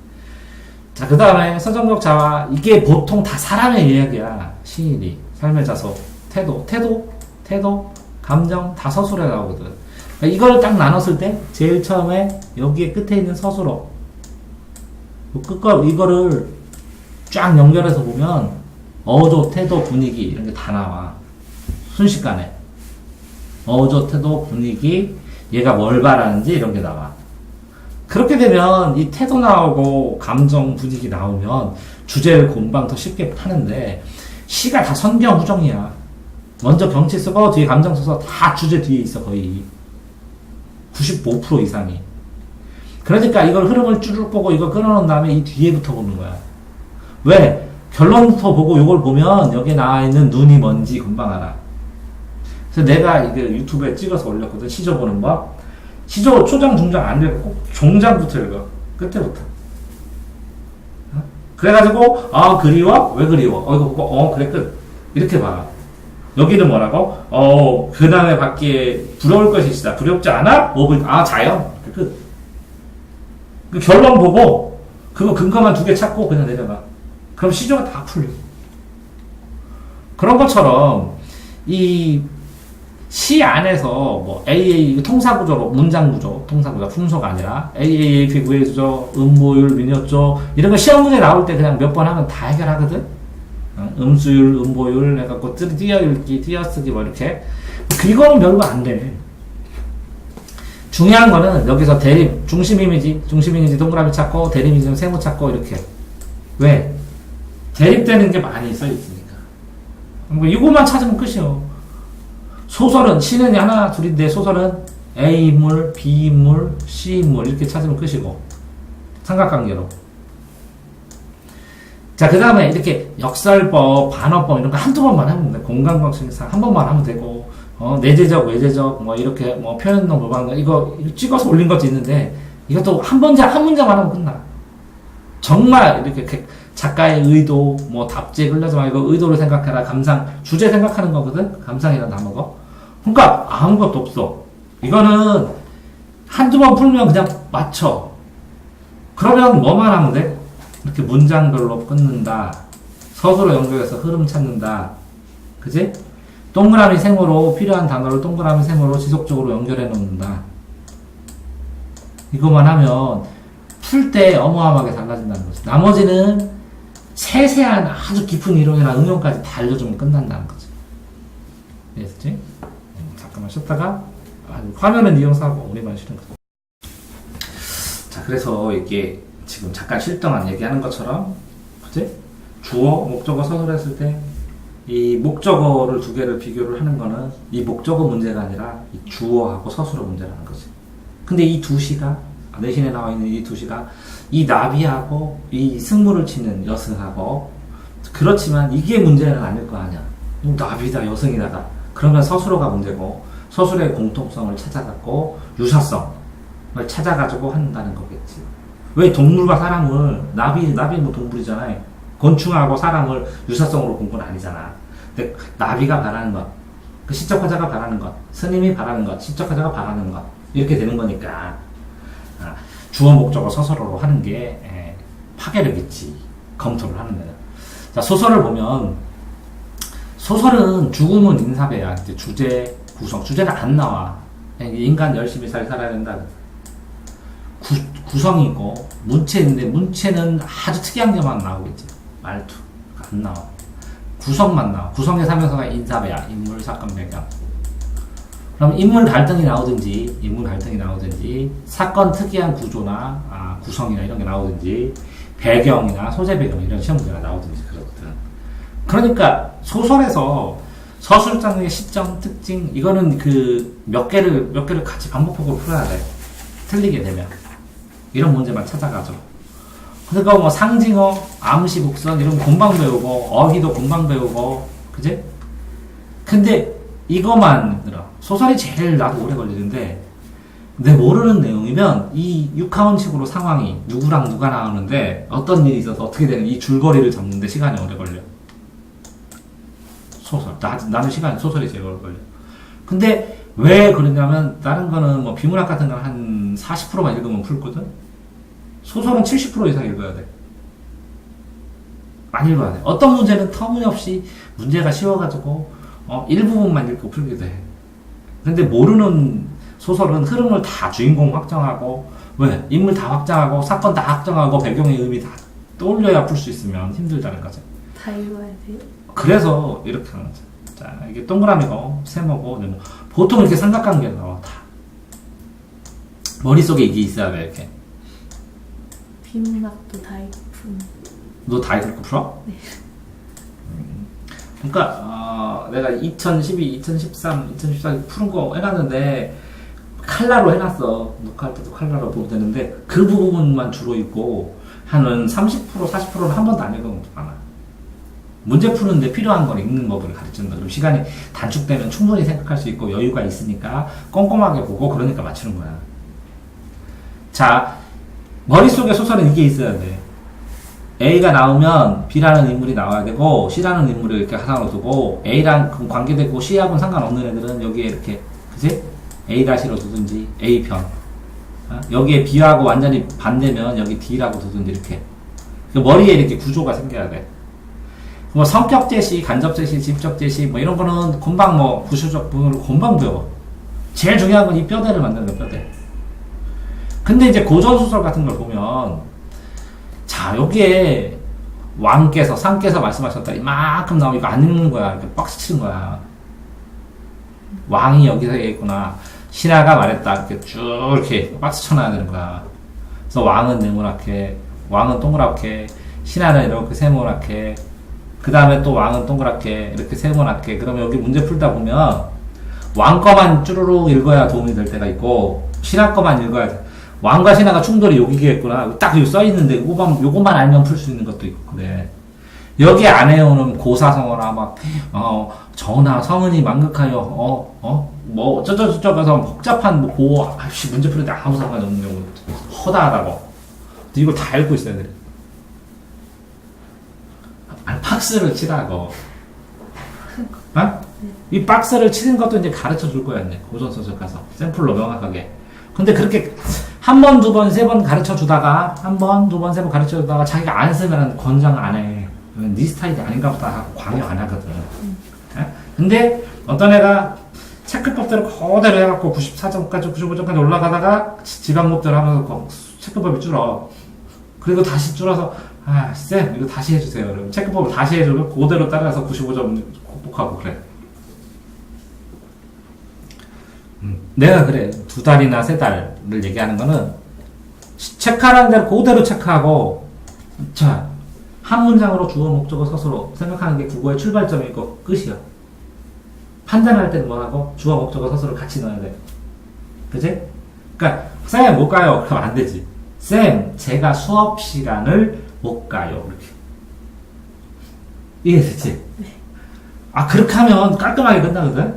자, 그 다음에 서정적 자아. 이게 보통 다 사람의 이야기야. 시인이. 삶의 자소. 태도, 감정 다 서술에 나오거든. 그러니까 이걸 딱 나눴을 때 제일 처음에 여기에 끝에 있는 서술어. 이거를 쫙 연결해서 보면 어조, 태도, 분위기 이런 게 다 나와. 순식간에. 어조, 태도, 분위기 얘가 뭘 바라는지 이런 게 나와. 그렇게 되면 이 태도 나오고 감정 분위기 나오면 주제를 금방 더 쉽게 파는데 시가 다 선경 후정이야. 먼저 경치 쓰고 뒤에 감정 써서 다 주제 뒤에 있어. 거의 95% 이상이. 그러니까 이걸 흐름을 쭈르륵 보고 이걸 끊어놓은 다음에 이 뒤에부터 보는 거야. 왜? 결론부터 보고 이걸 보면 여기에 나와 있는 눈이 뭔지 금방 알아. 그래서 내가 이게 유튜브에 찍어서 올렸거든. 시조 보는 법. 시조 초장 중장 안 읽고 꼭 종장부터 읽어. 끝에부터. 그래가지고 그리워? 왜 그리워? 이거 보고 그래 끝. 이렇게 봐. 여기는 뭐라고? 그 다음에 밖에 부러울 것이 있다. 두렵지 않아? 자연. 끝. 그 결론 보고 그거 근거만 2개 찾고 그냥 내려가. 그럼 시조가 다 풀려. 그런 것처럼 이 시 안에서 뭐 AA 통사구조로 문장구조, 통사구조 순서가 아니라 AAAP 구해주죠, 음모율, 민요조 이런 거 시험 문제 나올 때 그냥 몇 번 하면 다 해결하거든. 음수율, 음보율 해갖고 띄어읽기, 띄어쓰기 뭐 이렇게 이거는 별거 안 돼. 중요한 거는 여기서 대립, 중심 이미지 동그라미 찾고 대립 이미지 세모 찾고 이렇게. 왜? 대립되는 게 많이 써있으니까. 이거만 찾으면 끝이요. 소설은 시는 하나 둘인데 소설은 A 인물, B 인물, C 인물 이렇게 찾으면 끝이고 삼각관계로. 자, 그 다음에 이렇게 역설법, 반어법 이런 거 한두 번만 하면 돼. 공간방식상 한 번만 하면 되고, 내재적, 외재적, 뭐 이렇게 뭐 표현동, 모방동 이거 찍어서 올린 것도 있는데 이것도 한 문장만 하면 끝나. 정말 이렇게 작가의 의도, 뭐 답지에 흘러지 말고 의도를 생각해라. 감상, 주제 생각하는 거거든. 감상이라는 단어가. 그러니까 아무것도 없어. 이거는 한두 번 풀면 그냥 맞춰. 그러면 뭐만 하면 돼? 이렇게 문장별로 끊는다. 서술로 연결해서 흐름 찾는다. 그지? 동그라미 세모로 필요한 단어를 동그라미 세모로 지속적으로 연결해 놓는다. 이것만 하면 풀 때 어마어마하게 달라진다는 거지. 나머지는 세세한 아주 깊은 이론이나 응용까지 다 알려주면 끝난다는 거지. 이해했지? 잠깐만 쉬었다가 화면은 이용사하고 우리만 쉬는 거지. 자, 그래서 이게 지금 잠깐 쉴 동안 얘기하는 것처럼, 그치? 주어, 목적어, 서술 했을 때, 이 목적어를 두 개를 비교를 하는 거는 이 목적어 문제가 아니라 이 주어하고 서술어 문제라는 거지. 근데 이 두 시가, 내신에 나와 있는 이 두 시가, 이 나비하고 이 승무를 치는 여승하고, 그렇지만 이게 문제는 아닐 거 아니야. 나비다, 여승이다가. 그러면 서술어가 문제고, 서술의 공통성을 찾아갖고, 유사성을 찾아가지고 한다는 거겠지. 왜 동물과 사람을, 나비 뭐 동물이잖아요. 곤충하고 사람을 유사성으로 본 건 아니잖아. 근데 나비가 바라는 것, 그 시적화자가 바라는 것, 스님이 바라는 것, 시적화자가 바라는 것, 이렇게 되는 거니까, 주어, 목적어, 서술어로 하는 게 파괴력 있지. 검토를 하는 거야. 자, 소설을 보면, 소설은 죽음은 인사배야. 이제 주제, 구성. 주제는 안 나와. 인간 열심히 살아야 된다. 구성이 있고 문체인데 문체는 아주 특이한 게만 나오겠지. 말투 안 나와. 구성만 나와. 구성의 삼형사가 인사배야. 인물, 사건, 배경. 그럼 인물 갈등이 나오든지 사건 특이한 구조나 구성이나 이런 게 나오든지 배경이나 소재 배경 이런 시험 문제가 나오든지 그렇거든. 그러니까 소설에서 서술 장르의 시점, 특징 이거는 그 몇 개를 같이 반복적으로 풀어야 돼. 틀리게 되면. 이런 문제만 찾아가죠. 그러니까 뭐 상징어, 암시, 곡선 이런 거 금방 배우고 어휘도 금방 배우고 그지? 근데 이거만 들어. 소설이 제일 나도 오래 걸리는데 내 모르는 내용이면 이 육하원칙으로 상황이 누구랑 누가 나오는데 어떤 일이 있어서 어떻게 되는 이 줄거리를 잡는데 시간이 오래 걸려. 소설. 나는 소설이 제일 오래 걸려. 근데 왜 그러냐면 다른 거는 뭐 비문학 같은 건 한 40%만 읽으면 풀거든. 소설은 70% 이상 읽어야 돼. 많이 읽어야 돼. 어떤 문제는 터무니없이 문제가 쉬워가지고 일부분만 읽고 풀기도 해. 근데 모르는 소설은 흐름을 다 주인공 확정하고 왜? 인물 다 확정하고 사건 다 확정하고 배경의 의미 다 떠올려야 풀 수 있으면 힘들다는 거죠. 다 읽어야 돼요? 그래서 이렇게 하는 거죠. 자, 이게 동그라미고 세모고 네모. 보통 이렇게 삼각관계가 나와 다. 머릿속에 이게 있어야 돼 이렇게. 비문학도 다 읽고. 너 다 읽고 풀어? 네. 그러니까 내가 2012, 2013, 2014 푸른 거 해놨는데 칼라로 해놨어. 녹화할 때도 칼라로 보면 되는데 그 부분만 주로 읽고 한 30%, 40%는 한 번도 안 읽은 것도 많아. 문제 푸는데 필요한 걸 읽는 법을 가르치는 거죠. 시간이 단축되면 충분히 생각할 수 있고 여유가 있으니까 꼼꼼하게 보고 그러니까 맞추는 거야. 자, 머릿속에 소설은 이게 있어야 돼. A가 나오면 B라는 인물이 나와야 되고 C라는 인물을 이렇게 하나로 두고 A랑 관계되고 C하고는 상관없는 애들은 여기에 이렇게 그치? A-로 두든지 A편 여기에 B하고 완전히 반대면 여기 D라고 두든지 이렇게 머리에 이렇게 구조가 생겨야 돼. 뭐 성격 제시, 간접 제시, 직접 제시 뭐 이런 거는 금방 뭐 구조적 부분으로 금방 배워. 제일 중요한 건 이 뼈대를 만드는 거 뼈대. 근데 이제 고전 소설 같은 걸 보면 자 여기에 왕께서 상께서 말씀하셨다 이만큼 나오고 이거 안 읽는 거야. 이렇게 박스 치는 거야. 왕이 여기서 얘기했구나. 신하가 말했다. 이렇게 쭉 이렇게 박스 쳐놔야 되는 거야. 그래서 왕은 네모나게, 왕은 동그랗게, 신하는 이렇게 세모나게, 그 다음에 또 왕은 동그랗게, 이렇게 세모나게. 그러면 여기 문제 풀다 보면 왕 거만 쭈루룩 읽어야 도움이 될 때가 있고, 신하 거만 읽어야 돼. 왕과 신하가 충돌이 여기겠구나. 딱 여기 써있는데, 요것만 알면 풀 수 있는 것도 있고, 그래. 여기 안에 오는 고사성어나 전하, 성은이 망극하여, 뭐, 어쩌저쩌저 해서 복잡한, 문제 풀는데 아무 상관이 없는 경우, 허다하다고. 이걸 다 읽고 있어야 돼. 아니, 박스를 치라고. 어? 이 박스를 치는 것도 이제 가르쳐 줄 거야, 이제. 고전소설 가서. 샘플로 명확하게. 근데 그렇게 한 번, 두 번, 세 번 가르쳐 주다가, 한 번, 두 번, 세 번 가르쳐 주다가 자기가 안 쓰면 권장 안 해. 네 스타일이 아닌가 보다 하고 광역 안 하거든. 근데 어떤 애가 체크법대로 그대로 해갖고 94점까지 95점까지 올라가다가 지방법대로 하면서 체크법이 줄어. 그리고 다시 줄어서 쌤 이거 다시 해주세요. 그러면 체크법을 다시 해주면 그대로 따라서 95점 극복하고 그래. 내가 그래 2달이나 3달을 얘기하는 거는 체크하라는 대로 그대로 체크하고 자 한 문장으로 주어, 목적어, 서술어 생각하는 게 국어의 출발점이고 끝이야. 판단할 때는 뭐라고? 주어, 목적어, 서술을 같이 넣어야 돼. 그치? 그니까 쌤 못 가요. 그럼 안 되지. 쌤 제가 수업 시간을 못 가요. 이렇게. 이해됐지? 네. 그렇게 하면 깔끔하게 끝나거든?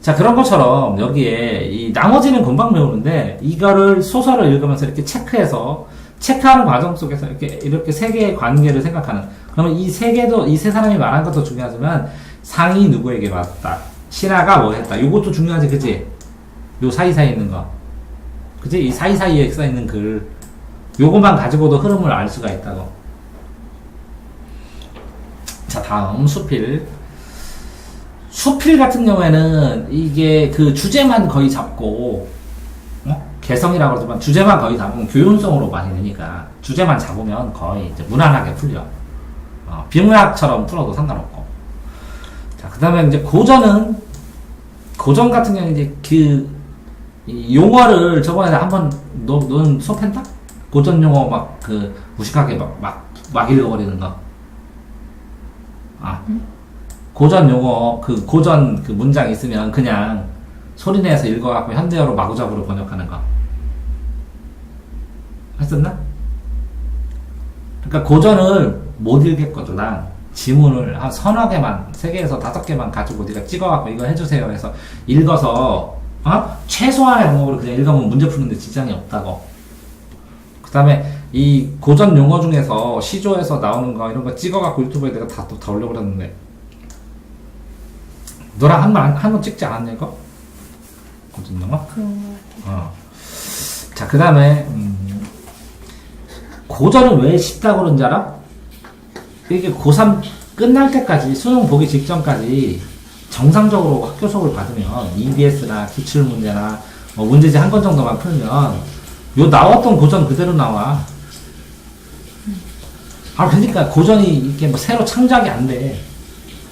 자, 그런 것처럼 여기에 이 나머지는 금방 배우는데 이거를 소설을 읽으면서 이렇게 체크하는 과정 속에서 이렇게 세 개의 관계를 생각하는. 그러면 이 세 개도, 이 세 사람이 말한 것도 중요하지만 상이 누구에게 맞다. 신하가 뭐 했다. 요것도 중요하지, 그치? 요 사이사이에 있는 거. 그치? 이 사이사이에 써있는 글. 요것만 가지고도 흐름을 알 수가 있다고. 자, 다음, 수필. 수필 같은 경우에는 이게 그 주제만 거의 잡고, 개성이라고 그러지만 주제만 거의 잡으면 교훈성으로 많이 되니까 주제만 잡으면 거의 이제 무난하게 풀려. 비문학처럼 풀어도 상관없고. 자, 그 다음에 이제 고전 같은 경우는 이제 이 용어를 저번에 한번 넌 수업했다? 고전 용어 무식하게 막 읽어버리는 거. 고전 용어, 고전 문장 있으면 그냥 소리내서 읽어갖고 현대어로 마구잡이로 번역하는 거. 했었나? 그러니까 고전을 못 읽겠거든. 지문을 한 3-4개만, 3개에서 5개만 가지고 네가 찍어갖고 이거 해주세요 해서 읽어서, 최소한의 방법으로 그냥 읽으면 문제 푸는데 지장이 없다고. 그 다음에 이 고전 용어 중에서 시조에서 나오는 거 이런 거 찍어갖고 유튜브에 내가 다 올려버렸는데. 너랑 한 번 찍지 않았냐, 이거? 고전 용어? 그런 거 같아요. 자, 그 다음에, 고전은 왜 쉽다고 그런지 알아? 이게 고3 끝날 때까지, 수능 보기 직전까지 정상적으로 학교 수업을 받으면 EBS나 기출문제나 문제지 한 건 정도만 풀면 요 나왔던 고전 그대로 나와. 그러니까 고전이 이렇게 새로 창작이 안 돼.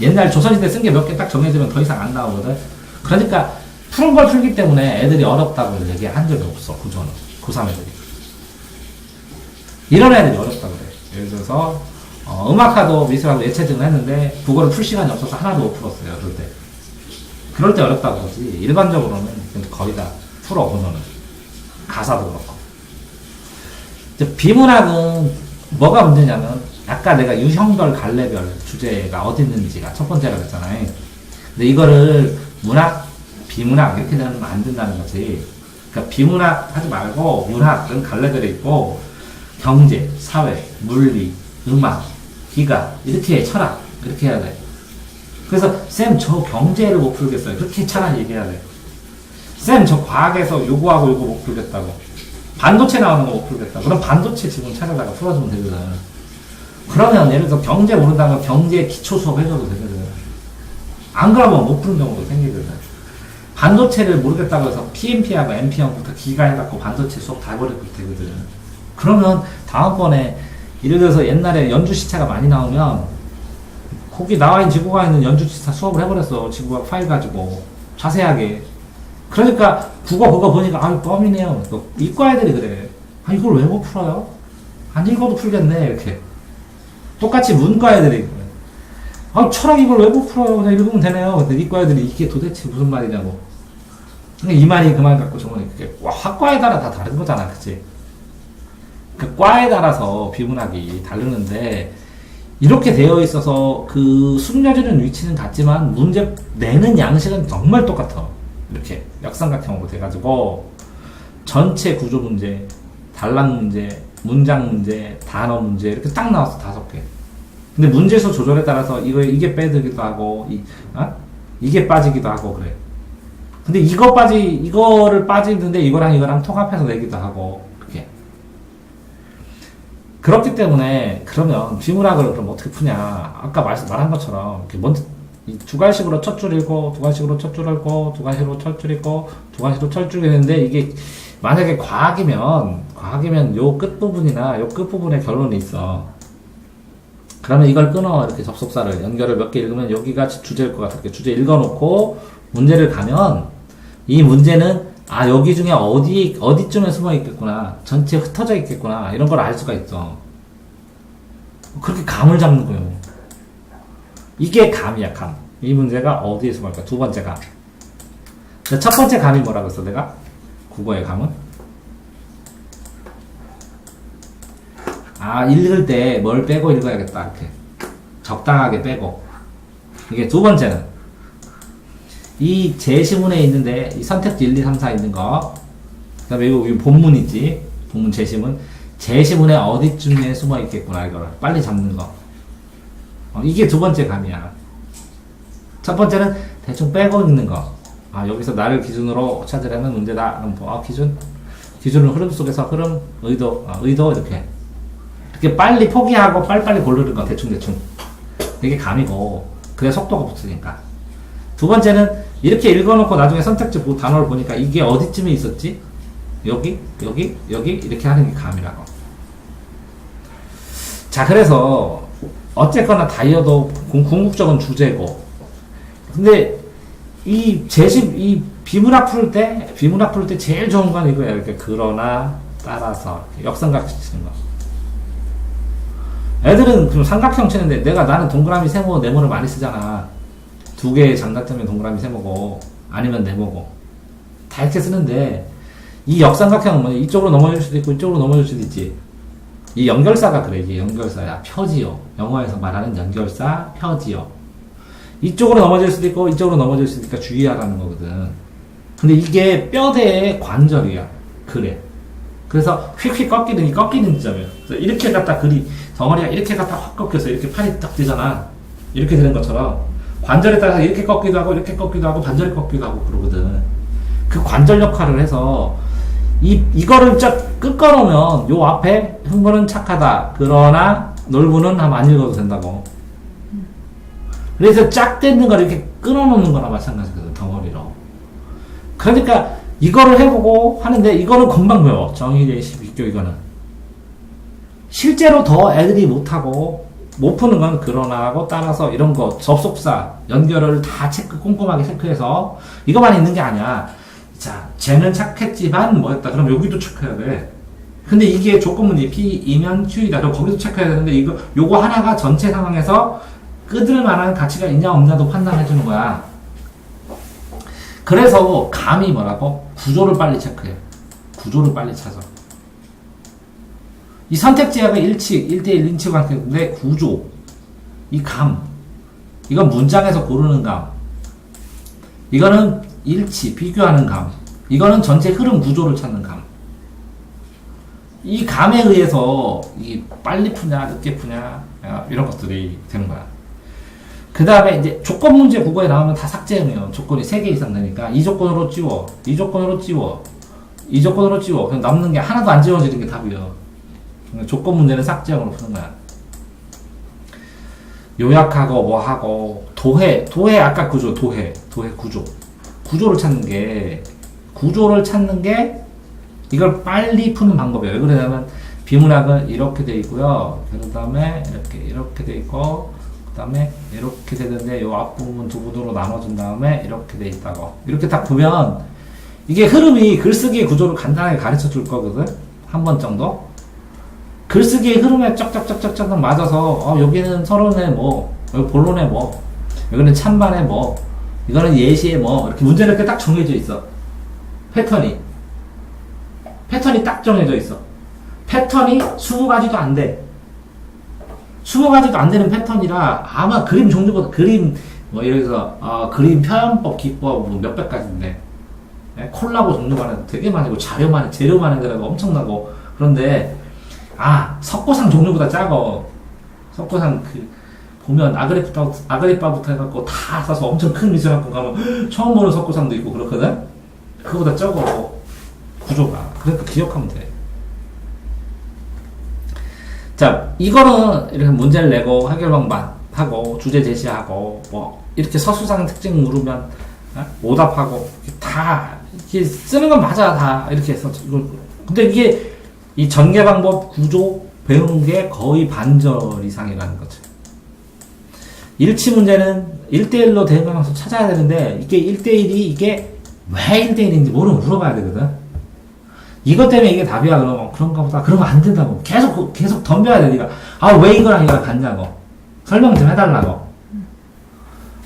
옛날 조선시대 쓴 게 몇 개 딱 정해지면 더 이상 안 나오거든. 그러니까 푸른 걸 풀기 때문에 애들이 어렵다고 얘기한 적이 없어, 고전은. 고3 애들이. 이런 애들이 어렵다고 그래. 예를 들어서, 음악하도 미술하고 예체증을 했는데, 국어를 풀 시간이 없어서 하나도 못 풀었어요, 그럴 때. 그럴 때 어렵다고 그러지. 일반적으로는 거의 다 풀어, 고전은. 가사도 그렇고. 이제 비문학은 뭐가 문제냐면, 아까 내가 유형별, 갈래별 주제가 어디 있는지가 첫 번째가 됐잖아요. 근데 이거를 문학, 비문학 이렇게 되면 안 된다는 거지. 그러니까 비문학 하지 말고 문학은 갈래별이 있고 경제, 사회, 물리, 음악, 기가 이렇게 철학 이렇게 해야 돼. 그래서 쌤 저 경제를 못 풀겠어요. 그렇게 차라리 얘기해야 돼. 쌤 저 과학에서 요거하고 요거 못 풀겠다고. 반도체 나오는 거 못 풀겠다. 그럼 반도체 지문 찾아다가 풀어주면 되거든. 그러면 예를 들어 경제 모른다면 경제 기초 수업 해줘도 되거든. 안 그러면 못 푸는 경우도 생기거든. 반도체를 모르겠다고 해서 PMP하고 MP형부터 기가 해갖고 반도체 수업 다 해버리고 되거든. 그러면 다음번에 예를 들어서 옛날에 연주시차가 많이 나오면 거기 나와있는 지구가 있는 연주시차 수업을 해버렸어. 지구가 파일 가지고 자세하게. 그러니까 국어 그거 보니까 아유 껌이네요. 이과 애들이 그래. 아 이걸 왜 못 풀어요? 안 읽어도 풀겠네 이렇게. 똑같이 문과 애들이 아 철학 이걸 왜 못 풀어요? 그냥 읽으면 되네요. 근데 이과 애들이 이게 도대체 무슨 말이냐고. 근데 이 말이 그 말 갖고 저번에 그게 학과에 따라 다 다른 거잖아, 그치? 그 과에 따라서 비문학이 다르는데 이렇게 되어 있어서 그 숨겨지는 위치는 같지만 문제 내는 양식은 정말 똑같아. 이렇게 역삼각형으로 돼가지고 전체 구조 문제, 단락 문제, 문장 문제, 단어 문제 이렇게 딱 나왔어 5개. 근데 문제수 조절에 따라서 이게 빼들기도 하고 이게 빠지기도 하고 그래. 근데 이거를 빠지는데 이거랑 통합해서 내기도 하고 그렇게. 그렇기 때문에 그러면 비문학을 그럼 어떻게 푸냐? 아까 말한 것처럼 이렇게 먼저 이 두 가지식으로 첫 줄 읽고 두 가지식으로 첫 줄 읽고 두 가지식으로 첫 줄 읽고 두 가지식으로 첫 줄 읽는데 이게 만약에 과학이면 요 끝부분이나 요 끝부분에 결론이 있어. 그러면 이걸 끊어. 이렇게 접속사를 연결을 몇 개 읽으면 여기가 주제일 것 같아. 주제 읽어놓고 문제를 가면 이 문제는 아 여기 중에 어디쯤에 숨어 있겠구나. 전체에 흩어져 있겠구나. 이런 걸 알 수가 있어. 그렇게 감을 잡는 거예요. 이게 감이야, 감. 이 문제가 어디에 숨어 있을까? 두 번째 감. 첫 번째 감이 뭐라고 했어, 내가? 국어의 감은? 아, 읽을 때 뭘 빼고 읽어야겠다, 이렇게. 적당하게 빼고. 이게 두 번째는, 이 제시문에 있는데, 이 선택지 1, 2, 3, 4 있는 거, 그 다음에 이거 본문이지. 본문 제시문. 제시문에 어디쯤에 숨어 있겠구나, 이걸. 빨리 잡는 거. 이게 두 번째 감이야. 첫 번째는 대충 빼고 읽는 거. 아, 여기서 나를 기준으로 찾으려는 문제다. 그럼 뭐, 기준은 흐름 속에서 흐름, 의도 이렇게. 이렇게 빨리 포기하고 빨리빨리 고르는 거. 대충. 이게 감이고. 그래 속도가 붙으니까. 두 번째는 이렇게 읽어놓고 나중에 선택지 단어를 보니까 이게 어디쯤에 있었지? 여기 이렇게 하는 게 감이라고. 자, 그래서 어쨌거나 다이어도 궁극적인 주제고. 근데 이 비문학 풀 때 제일 좋은 건 이거야. 이렇게 그러나 따라서 역삼각형 치는 거. 애들은 그럼 삼각형 치는데 나는 동그라미 세모 네모를 많이 쓰잖아. 두 개의 장단점이 동그라미 세모고 아니면 네모고 다 이렇게 쓰는데 이 역삼각형은 뭐냐? 이쪽으로 넘어질 수도 있고 이쪽으로 넘어질 수도 있지. 이 연결사가 그래. 이게 연결사야. 표지요. 영어에서 말하는 연결사, 표지요. 이쪽으로 넘어질 수도 있고 이쪽으로 넘어질 수도 있으니까 주의하라는 거거든. 근데 이게 뼈대의 관절이야. 그래. 그래서 휙휙 꺾이는 지점이에요. 그래서 이렇게 갖다 덩어리가 이렇게 갖다 확 꺾여서 이렇게 팔이 딱 되잖아. 이렇게 되는 것처럼 관절에 따라서 이렇게 꺾기도 하고 이렇게 꺾기도 하고 반절에 꺾기도 하고 그러거든. 그 관절 역할을 해서 이거를 쫙 끄꺼놓으면 요 앞에 흥분은 착하다. 그러나 놀부는 하면 안 읽어도 된다고. 그래서 쫙 떼는 걸 이렇게 끊어놓는 거나 마찬가지거든. 덩어리로. 그러니까 이거를 해보고 하는데 이거는 금방 배워. 정의제 비교 이거는. 실제로 더 애들이 못하고 못 푸는 건 그러나하고 따라서 이런 거 접속사 연결을 다 꼼꼼하게 체크해서 이거만 있는 게 아니야. 자, 쟤는 착했지만 뭐였다. 그럼 여기도 체크해야 돼. 근데 이게 조건문제 P이면 Q이다. 그럼 거기도 체크해야 되는데 요거 하나가 전체 상황에서 끄들 만한 가치가 있냐 없냐도 판단해 주는 거야. 그래서 감이 뭐라고? 구조를 빨리 체크해. 구조를 빨리 찾아. 이 선택지하고 1대1 인치 관계인데 구조, 이 감, 이건 문장에서 고르는 감, 이거는 일치, 비교하는 감, 이거는 전체 흐름 구조를 찾는 감. 이 감에 의해서 이 빨리 푸냐 늦게 푸냐 이런 것들이 되는 거야. 그 다음에 이제 조건 문제 국어에 나오면 다 삭제해요. 조건이 3개 이상 되니까 이 조건으로 지워, 이 조건으로 지워, 이 조건으로 지워. 그냥 남는 게 하나도 안 지워지는 게 답이에요. 조건 문제는 삭제형으로 푸는 거야. 요약하고 뭐 하고 도해 아까 구조 도해 구조를 찾는 게 이걸 빨리 푸는 방법이에요. 왜 그러냐면 비문학은 이렇게 돼 있고요. 그 다음에 이렇게 돼 있고 그 다음에 이렇게 되는데 요 앞부분 두 부분으로 나눠준 다음에 이렇게 돼 있다고. 이렇게 딱 보면 이게 흐름이 글쓰기의 구조를 간단하게 가르쳐 줄 거거든. 한 번 정도. 글쓰기의 흐름에 쩍쩍쩍쩍쩍 맞아서 여기는 서론에 뭐 여기 본론에 뭐 여기는 찬반에 뭐 이거는 예시에 뭐 이렇게 문제는 이렇게 딱 정해져 있어. 패턴이 딱 정해져 있어. 패턴이 20가지도 안 돼. 20가지도 안 되는 패턴이라 아마 그림 종류보다 그림 뭐 예를 들어서 그림 표현법 기법 뭐 몇백 가지인데 콜라보 종류가 되게 많고 재료 많은 데라고 엄청나고. 그런데 석고상 종류보다 작어. 석고상 보면 아그리파부터 해갖고 다 싸서 엄청 큰 미술학원 가면 처음 보는 석고상도 있고 그렇거든. 그거보다 적어 구조가. 그러니까 기억하면 돼. 자, 이거는 이렇게 문제를 내고 해결 방법 하고 주제 제시하고 뭐 이렇게 서술상 특징 물으면 오답하고 다 이렇게 쓰는 건 맞아. 다 이렇게 해서 근데 이게 이 전개 방법 구조 배우는 게 거의 반절 이상이라는 거죠. 일치 문제는 1대1로 대응하면서 찾아야 되는데 이게 1대1이 이게 왜 1대1인지 물어봐야 되거든. 이것 때문에 이게 답이야. 그러면 그런가 보다. 그러면 안 된다고. 계속 덤벼야 돼. 네가 왜 이거랑 이거랑 같냐고. 설명 좀 해달라고.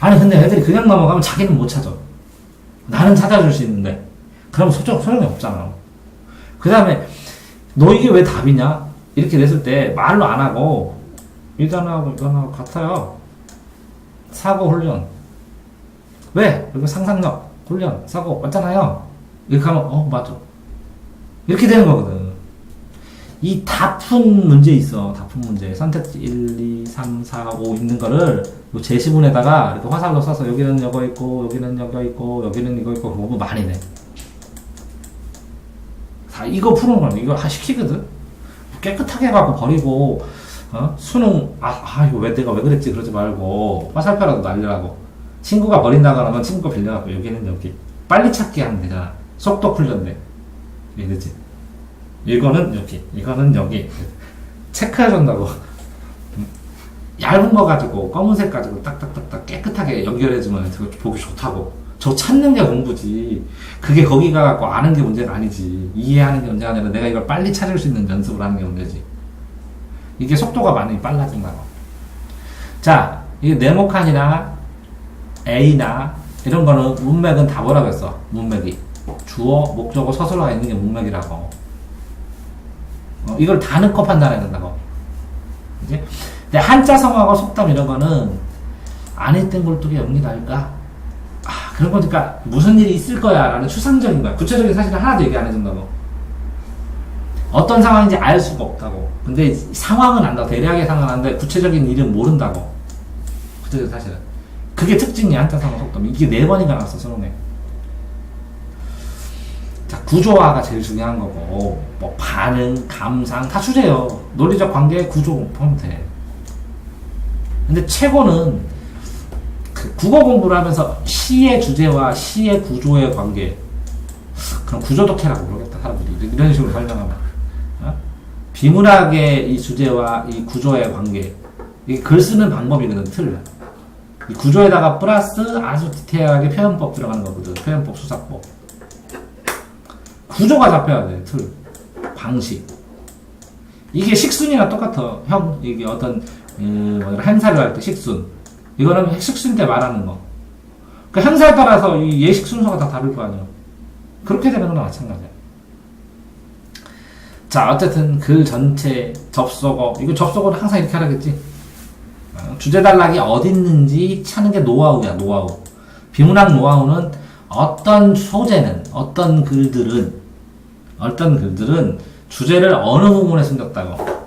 아니 근데 애들이 그냥 넘어가면 자기는 못 찾아. 나는 찾아줄 수 있는데. 그럼 소용이 없잖아. 그 다음에 너 이게 왜 답이냐? 이렇게 냈을 때 말로 안 하고 이단하고 같아요. 사고 훈련. 왜? 그리고 상상력 훈련 사고 맞잖아요. 이렇게 하면 맞아. 이렇게 되는 거거든. 이 다 푼 문제 있어. 다 푼 문제. 선택지 1, 2, 3, 4, 5 있는 거를 제시문에다가 이렇게 화살로 써서 여기는 이거 있고 여기는 이거 있고 여기는 이거 있고 그거 많이 내. 다 이거 푸는 거는 이거 시키거든. 깨끗하게 해갖고 버리고 수능 이거 내가 왜 그랬지 그러지 말고 화살표라도 날리라고. 친구가 버린다고 하면 친구가 빌려갖고 여기는 여기 빨리 찾기 하면 되잖아. 속도 훈련돼. 이거지. 이거는 여기, 이거는 여기. 체크해준다고. 얇은 거 가지고, 검은색 가지고 딱딱딱딱 깨끗하게 연결해주면 되게 보기 좋다고. 저 찾는 게 공부지. 그게 거기 가갖고 아는 게 문제가 아니지. 이해하는 게 문제가 아니라 내가 이걸 빨리 찾을 수 있는 연습을 하는 게 문제지. 이게 속도가 많이 빨라진다고. 자, 이게 네모칸이나 A나 이런 거는 문맥은 다 뭐라고 했어? 문맥이. 주어, 목적어, 서술어가 있는 게 문맥이라고. 이걸 다 넣고 판단해야 된다고. 이제 근데 한자성어하고 속담 이런 거는 안 했던 꼴뚜기 연기도 할까? 그런 거니까 무슨 일이 있을 거야 라는 추상적인 거야. 구체적인 사실을 하나도 얘기 안 해준다고. 어떤 상황인지 알 수가 없다고. 근데 상황은 안다고. 대략의 상황은 안다고. 구체적인 일은 모른다고. 구체적인 사실은. 그게 특징이야. 한자성어 속담. 이게 4번이가 나왔어 수능에. 자, 구조화가 제일 중요한 거고, 뭐, 반응, 감상, 다 주제요. 논리적 관계의 구조 보면 돼. 근데 최고는, 국어 공부를 하면서 시의 주제와 시의 구조의 관계. 그럼 구조독해라고 그러겠다, 사람들이. 이런 식으로 설명하면. 비문학의 이 주제와 이 구조의 관계. 이게 글 쓰는 방법이거든, 틀. 이 구조에다가 플러스 아주 디테일하게 표현법 들어가는 거거든. 표현법, 수사법. 구조가 잡혀야 돼, 틀. 방식. 이게 식순이랑 똑같아. 이게 어떤, 행사를 할 때 식순. 이거는 식순 때 말하는 거. 그 행사에 따라서 이 예식 순서가 다 다를 거 아니야. 그렇게 되는 거나 마찬가지야. 자, 어쨌든 글 전체, 접속어. 이거 접속어는 항상 이렇게 하라겠지. 주제 단락이 어디 있는지 찾는 게 노하우야, 노하우. 비문학 노하우는 어떤 소재는, 어떤 글들은 주제를 어느 부분에 숨겼다고.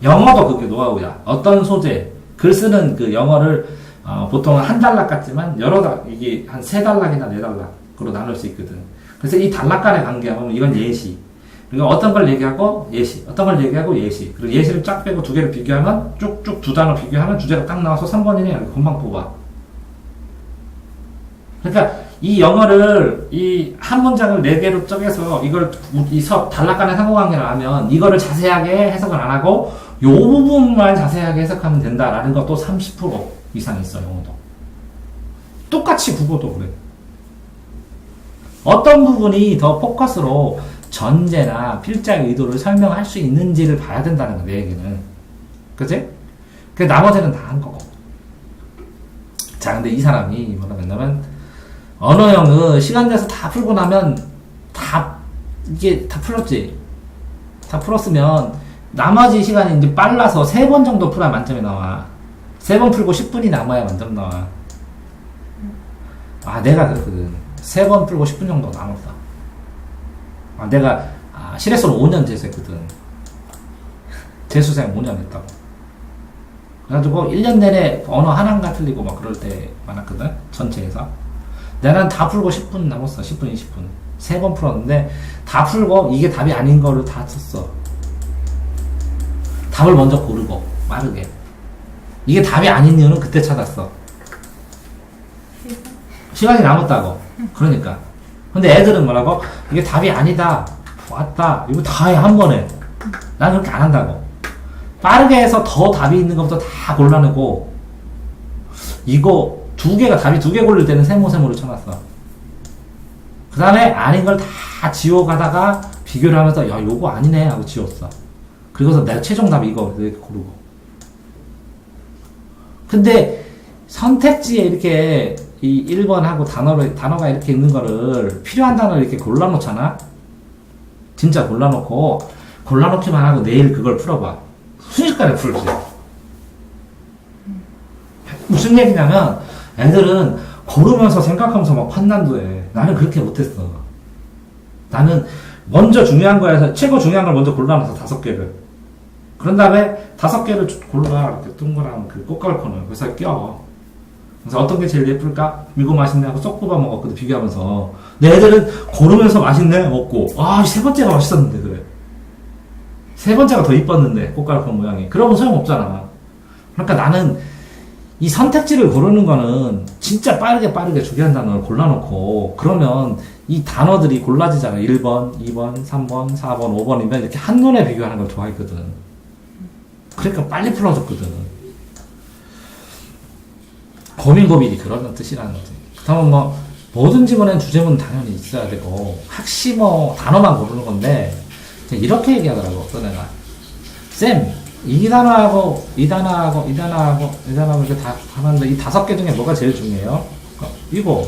영어도 그게 노하우야. 어떤 소재, 글 쓰는 그 영어를 보통 한 단락 같지만 이게 한 3단락이나 4단락으로 나눌 수 있거든. 그래서 이 단락 간의 관계하면 이건 예시, 그러니까 어떤 걸 얘기하고 예시, 어떤 걸 얘기하고 예시. 그리고 예시를 쫙 빼고 두 개를 비교하면 쭉쭉 두 단어 비교하면 주제가 딱 나와서 3번이네. 이렇게 금방 뽑아. 그러니까 이 영어를 이 한 문장을 4개로 쪼개서 이걸 이 단락간의 상호관계를 하면 이거를 자세하게 해석을 안 하고 요 부분만 자세하게 해석하면 된다라는 것도 30% 이상 있어. 영어도 똑같이 국어도 그래. 어떤 부분이 더 포커스로 전제나 필자의 의도를 설명할 수 있는지를 봐야 된다는 거야, 내 얘기는. 그치? 그 나머지는 다 한 거고. 자, 근데 이 사람이 뭐라 그랬냐면, 언어형은 시간 내서 다 풀고 나면 이게 다 풀었지. 다 풀었으면 나머지 시간이 이제 빨라서 3번 정도 풀어야 만점이 나와. 3번 풀고 10분이 남아야 만점 나와. 아, 내가 그랬거든. 3번 풀고 10분 정도 남았어. 내가 실외수로 5년 재수했거든. 재수생 5년 했다고. 그래가지고 1년 내내 언어 하나가 틀리고 막 그럴 때 많았거든. 전체에서. 나는 다 풀고 10분 남았어. 10분, 20분. 3번 풀었는데 다 풀고 이게 답이 아닌 거를 다 썼어. 답을 먼저 고르고 빠르게. 이게 답이 아닌 이유는 그때 찾았어. 시간이 남았다고. 그러니까. 근데 애들은 뭐라고? 이게 답이 아니다. 왔다. 이거 다 해, 한 번에. 난 그렇게 안 한다고. 빠르게 해서 더 답이 있는 것부터 다 골라내고, 이거 답이 2개 고를 때는 세모세모를 쳐놨어. 그 다음에 아닌 걸 다 지워가다가 비교를 하면서, 야, 요거 아니네. 하고 지웠어. 그리고서 내가 최종 답이 이거 이렇게 고르고. 근데 선택지에 이렇게 이 1번하고 단어가 이렇게 있는 거를 필요한 단어를 이렇게 골라놓잖아? 진짜 골라놓기만 하고 내일 그걸 풀어봐. 순식간에 풀지. 무슨 얘기냐면 애들은 고르면서 생각하면서 막 판단도 해. 나는 그렇게 못했어. 나는 먼저 중요한 거에서 최고 중요한 걸 먼저 골라놔서 5개를. 그런 다음에 5개를 골라. 이렇게 동그란 그 꽃갈콘을. 그래서 껴. 그래서 어떤 게 제일 예쁠까? 이거 맛있네 하고 쏙 뽑아 먹었거든, 비교하면서. 내 애들은 고르면서 맛있네? 먹고. 아, 3번째가 맛있었는데, 그래. 3번째가 더 이뻤는데, 꽃갈콘 모양이. 그러면 소용없잖아. 그러니까 나는 이 선택지를 고르는 거는 진짜 빠르게 중요한 단어를 골라놓고, 그러면 이 단어들이 골라지잖아. 1번, 2번, 3번, 4번, 5번이면 이렇게 한눈에 비교하는 걸 좋아했거든. 그러니까 빨리 풀어줬거든. 고민고민이 그런 뜻이라는 거지. 그러면 뭐, 모든 지문엔 주제문은 당연히 있어야 되고, 학시모 단어만 고르는 건데, 이렇게 얘기하더라고, 어떤 애가. 쌤, 이 단어하고, 이 단어하고, 이 단어하고, 이 단어하고 이렇게 다 하는데, 이 5개 중에 뭐가 제일 중요해요? 이거.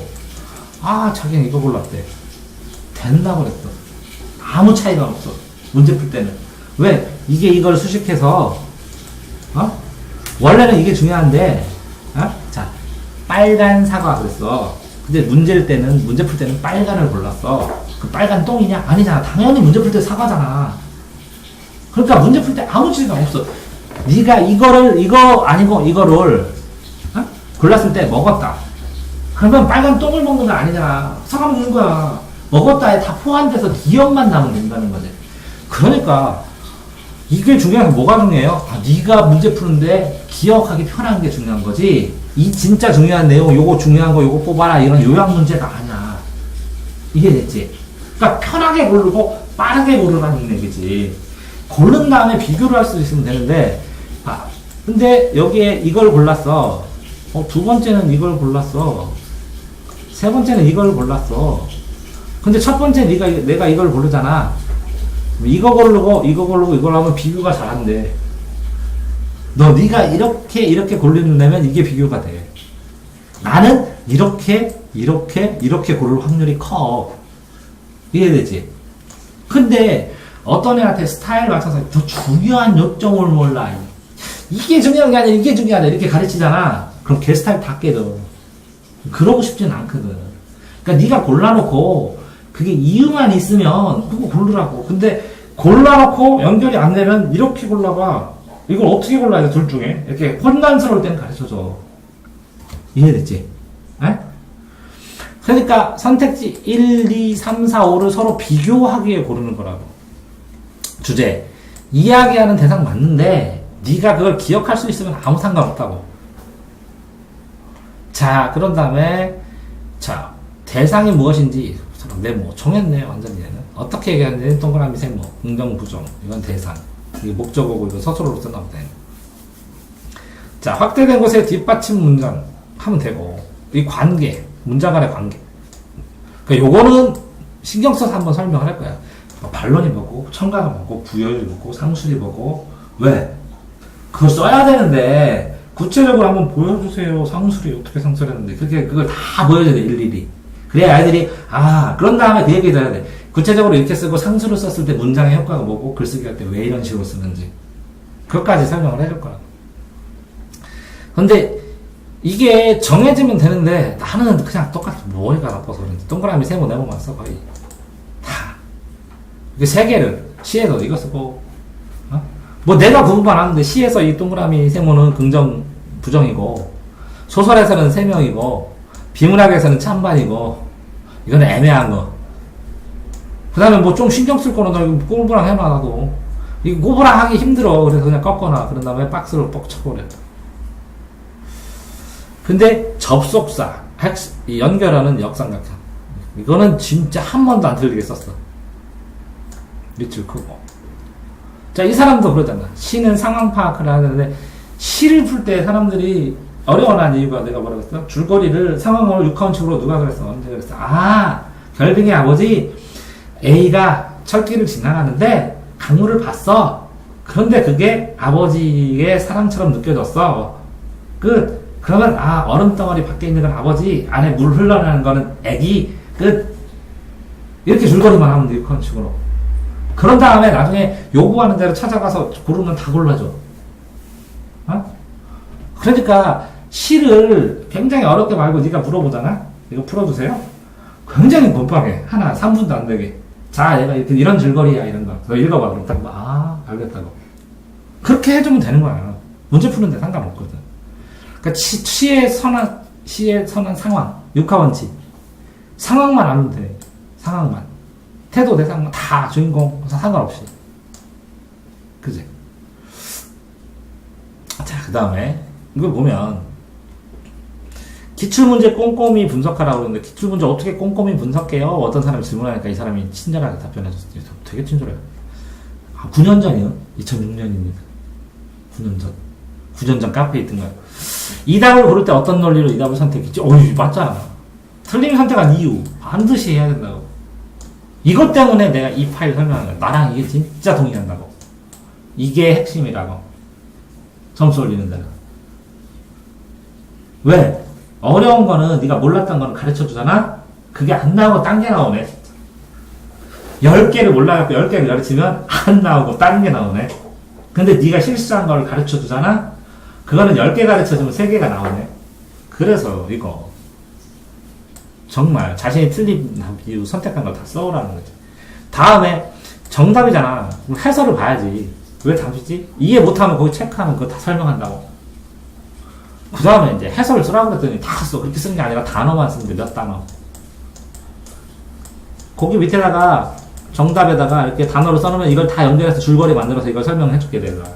자기는 이거 골랐대. 된다고 그랬어. 아무 차이가 없어. 문제 풀 때는. 왜? 이걸 수식해서, 원래는 이게 중요한데, 자, 빨간 사과 그랬어. 근데 문제 풀 때는 빨간을 골랐어. 그 빨간 똥이냐? 아니잖아. 당연히 문제 풀 때 사과잖아. 그러니까 문제 풀 때 아무 질감 없어. 네가 이거 아니고 이거를 골랐을 때 먹었다. 그러면 빨간 똥을 먹는 거 아니잖아. 사과 먹는 거야. 먹었다에 다 포함돼서 기억만 나면 된다는 거지. 그러니까 이게 중요한 게 뭐가 중요해요? 네가 문제 푸는데 기억하기 편한 게 중요한 거지. 이 진짜 중요한 내용, 요거 중요한 거, 요거 뽑아라. 이런 요약 문제가 아니야. 이해됐지? 그러니까 편하게 고르고 빠르게 고르라는 얘기지. 고른 다음에 비교를 할 수 있으면 되는데, 근데 여기에 이걸 골랐어. 2번째는 이걸 골랐어. 3번째는 이걸 골랐어. 근데 첫 번째 내가 이걸 고르잖아. 이거 고르고 이걸 하면 비교가 잘 안 돼. 네가 이렇게 고르려면 이게 비교가 돼. 나는 이렇게 고를 확률이 커. 이해되지? 근데 어떤 애한테 스타일 맞춰서 더 중요한 요점을 몰라. 이게 중요한 게 아니라 이게 중요하다. 이렇게 가르치잖아. 그럼 걔 스타일 다 깨져. 그러고 싶진 않거든. 그러니까 네가 골라놓고 그게 이유만 있으면 그거 고르라고. 근데 골라놓고 연결이 안 되면 이렇게 골라봐. 이걸 어떻게 골라야 돼, 둘 중에? 이렇게 혼란스러울 때는 가르쳐줘. 이해됐지? 에? 그러니까 선택지 1, 2, 3, 4, 5를 서로 비교하기에 고르는 거라고. 주제. 이야기하는 대상 맞는데 네가 그걸 기억할 수 있으면 아무 상관없다고. 자, 그런 다음에 자, 대상이 무엇인지 네모 정했네. 완전히 얘는 어떻게 얘기하는지 동그라미 세모 긍정 부정 이건 대상, 이게 목적어고 이거 서술어로 쓰나 보다. 자, 확대된 곳에 뒷받침 문장 하면 되고, 이 관계 문장 간의 관계, 그러니까 요거는 신경 써서 한번 설명을 할 거야. 반론이 뭐고 첨가가 뭐고 부여이 뭐고 상술이 뭐고. 왜? 그걸 써야 되는데 구체적으로 한번 보여주세요. 상술이 어떻게 상술했는데 그렇게 그걸 다 보여줘야 돼 일일이. 그래야 아이들이 그런 다음에 그 얘기 해줘야 돼. 구체적으로 이렇게 쓰고 상수를 썼을 때 문장의 효과가 뭐고 글쓰기 할 때 왜 이런 식으로 쓰는지 그것까지 설명을 해줄 거야. 근데 이게 정해지면 되는데 나는 그냥 똑같이 머리가 나빠서 그런지 동그라미 세모 네모만 써 거의 다. 이게 세 개를 시에서 이거 쓰고 뭐 내가 구분만 하는데 시에서 이 동그라미 세모는 긍정 부정이고 소설에서는 세 명이고 비문학에서는 찬반이고 이건 애매한 거. 그 다음에 뭐 좀 신경 쓸 거는 나 이거 꼬부랑 해놔. 나도 이거 꼬부랑 하기 힘들어. 그래서 그냥 꺾어놔. 그런 다음에 박스로 뻑 쳐버려. 근데 접속사 연결하는 역삼각형 이거는 진짜 한 번도 안 틀리게 썼어. 밑줄 크고. 자, 이 사람도 그러잖아. 시는 상황 파악을 하는데 시를 풀 때 사람들이 어려워하는 이유가 내가 뭐라고 했어? 줄거리를 상황을 육하원칙으로 누가 그랬어? 언제 그랬어? 결빙의 아버지 A가 철길을 지나가는데 강물을 봤어. 그런데 그게 아버지의 사랑처럼 느껴졌어. 끝. 그러면 얼음덩어리 밖에 있는 건 아버지, 안에 물 흘러나는 거는 애기. 끝. 이렇게 줄거리만 하면 돼. 육하원칙으로. 그런 다음에 나중에 요구하는 대로 찾아가서 고르면 다 골라줘. 그러니까 시를 굉장히 어렵게 말고 네가 물어보잖아. 이거 풀어주세요. 굉장히 못하게 하나 3분도 안 되게. 자, 얘가 이런 줄거리야 이런 거. 너 읽어봐. 그럼 알겠다고. 그렇게 해주면 되는 거야. 문제 푸는데 상관없거든. 그러니까 시의 선한 상황, 육하원칙. 상황만 알면 돼. 상황만. 태도, 대상, 다 주인공, 상관없이. 그지? 자, 그 다음에, 이걸 보면, 기출문제 꼼꼼히 분석하라고 그러는데, 기출문제 어떻게 꼼꼼히 분석해요? 어떤 사람이 질문하니까 이 사람이 친절하게 답변해줬어요. 되게 친절해요. 9년 전이요? 2006년입니다. 9년 전. 9년 전 카페에 있던 거예요. 이 답을 고를 때 어떤 논리로 이 답을 선택했지? 맞잖아. 틀림 선택한 이유. 반드시 해야 된다고. 이것 때문에 내가 이 파일 설명한 거야. 나랑 이게 진짜 동의한다고. 이게 핵심이라고. 점수 올리는 데는. 왜? 어려운 거는 네가 몰랐던 거는 가르쳐 주잖아? 그게 안 나오고 딴 게 나오네. 10개를 몰라갖고 10개를 가르치면 안 나오고 딴 게 나오네. 근데 네가 실수한 걸 가르쳐 주잖아? 그거는 10개 가르쳐 주면 3개가 나오네. 그래서 이거 정말 자신이 틀린 이유 선택한 걸 다 써오라는 거지. 다음에 정답이잖아. 그럼 해설을 봐야지. 왜 답이지? 이해 못하면 거기 체크하면 그거 다 설명한다고. 그 다음에 이제 해설을 쓰라고 그랬더니 다 써. 그렇게 쓰는 게 아니라 단어만 쓰는데 몇 단어. 거기 밑에다가 정답에다가 이렇게 단어를 써놓으면 이걸 다 연결해서 줄거리 만들어서 이걸 설명해 줄게 되더라.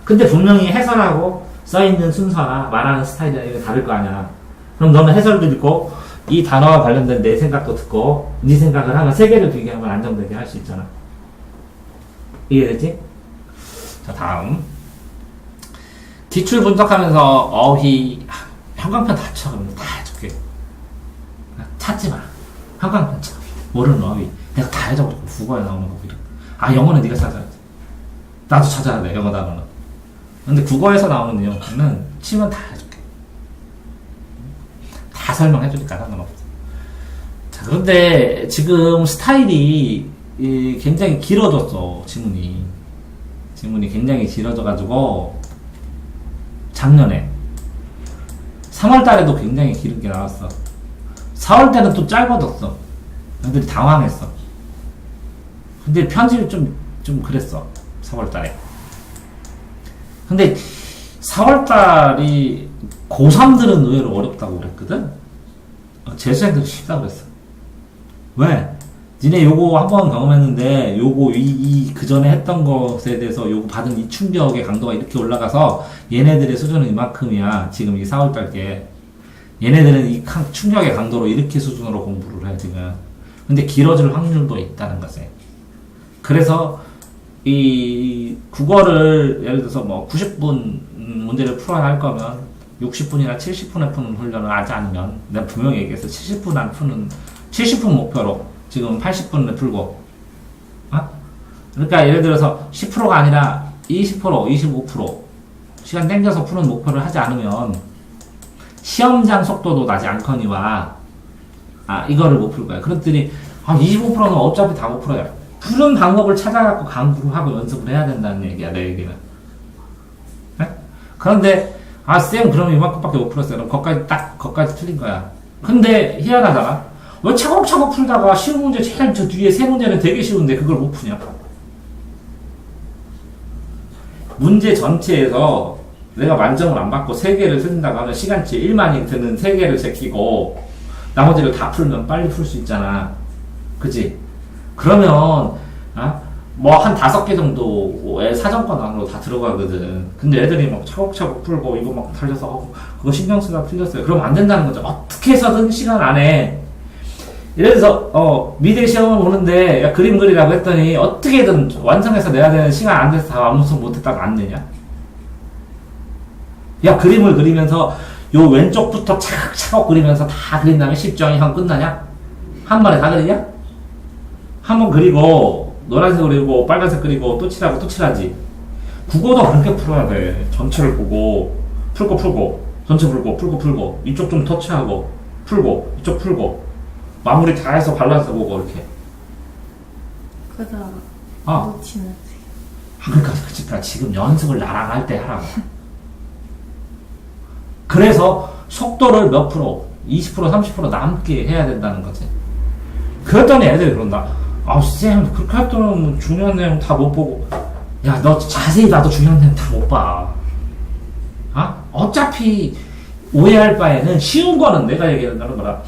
근데 분명히 해설하고 써있는 순서나 말하는 스타일이 다를 거 아니야. 그럼 너는 해설도 읽고 이 단어와 관련된 내 생각도 듣고 네 생각을 하면 3개를 비교하면 안정되게 할 수 있잖아. 이해되지? 자, 다음 기출 분석하면서 어휘 형광펜 다 쳐. 그러면 다 해줄게. 찾지 마. 형광펜 쳐. 모르는 어휘 내가 다 해줘. 국어에 나오는 거 이런. 영어는 네가 찾아야지. 나도 찾아야 돼. 영어 단어는. 근데 국어에서 나오는 내용은 치면 다 해줄게. 다 설명해주니까 상관없어. 자, 그런데 지금 스타일이 굉장히 길어졌어. 지문이 굉장히 길어져가지고 작년에 3월 달에도 굉장히 길게 나왔어. 4월 때는 또 짧아졌어. 애들이 당황했어. 근데 편집이 좀 그랬어. 4월 달에. 근데 4월 달이 고3들은 의외로 어렵다고 그랬거든? 재수생들이 쉽다고 그랬어. 왜? 니네 요거 한 번 경험했는데 요거 그 전에 했던 것에 대해서 요거 받은 이 충격의 강도가 이렇게 올라가서 얘네들의 수준은 이만큼이야. 지금 이 4월달 게 얘네들은 이 충격의 강도로 이렇게 수준으로 공부를 해 지금. 근데 길어질 확률도 있다는 거지. 그래서 이 국어를 예를 들어서 뭐 90분 문제를 풀어야 할 거면 60분이나 70분에 푸는 훈련을 하지 않으면 내가 분명히 얘기해서 70분 안 푸는 70분 목표로 지금 80분을 풀고 그러니까 예를 들어서 10%가 아니라 20%, 25% 시간 땡겨서 푸는 목표를 하지 않으면 시험장 속도도 나지 않거니와 이거를 못 풀 거야. 그랬더니 25%는 어차피 다 못 풀어요. 푸는 방법을 찾아갖고 강구를 하고 연습을 해야 된다는 얘기야, 내 얘기는. 네? 그런데 쌤 그럼 이만큼밖에 못 풀었어요. 그럼 거기까지 틀린 거야. 근데 희한하잖아. 왜 차곡차곡 풀다가 쉬운 문제 제일 저 뒤에 세 문제는 되게 쉬운데 그걸 못 푸냐? 문제 전체에서 내가 만점을 안 받고 3개를 틀린다고 하면 시간치 1만이 드는 3개를 제끼고 나머지를 다 풀면 빨리 풀 수 있잖아. 그치? 그러면 뭐 한 5개 정도의 사정권 안으로 다 들어가거든. 근데 애들이 막 차곡차곡 풀고 이거 막 달려서 그거 신경 쓰다 틀렸어요. 그러면 안 된다는 거죠. 어떻게 해서든 시간 안에 예를 들어서 미대 시험을 보는데 야, 그림 그리라고 했더니 어떻게든 완성해서 내야 되는 시간 안 돼서 다 완성 못했다고 안 되냐? 야 그림을 그리면서 요 왼쪽부터 차곡차곡 그리면서 다 그린 다음에 10장이 하면 끝나냐? 한 번에 다 그리냐? 한 번 그리고 노란색 그리고 빨간색 그리고 또 칠하고 또 칠하지. 국어도 그렇게 풀어야 돼. 전체를 보고 풀고 전체 풀고 이쪽 좀 터치하고 풀고 이쪽 풀고 마무리 다 해서 발라서 보고 이렇게. 그러다 놓치면 그러니까 지금 연습을 나랑 할 때 하라고. 그래서 속도를 몇 프로, 20%, 30% 남게 해야 된다는 거지. 그랬더니 애들이 그런다. 쌤, 그렇게 할 때는 중요한 내용 다 못 보고. 야, 너 자세히 봐도 중요한 내용 다 못 봐. 어차피 오해할 바에는 쉬운 거는 내가 얘기한다는 거라.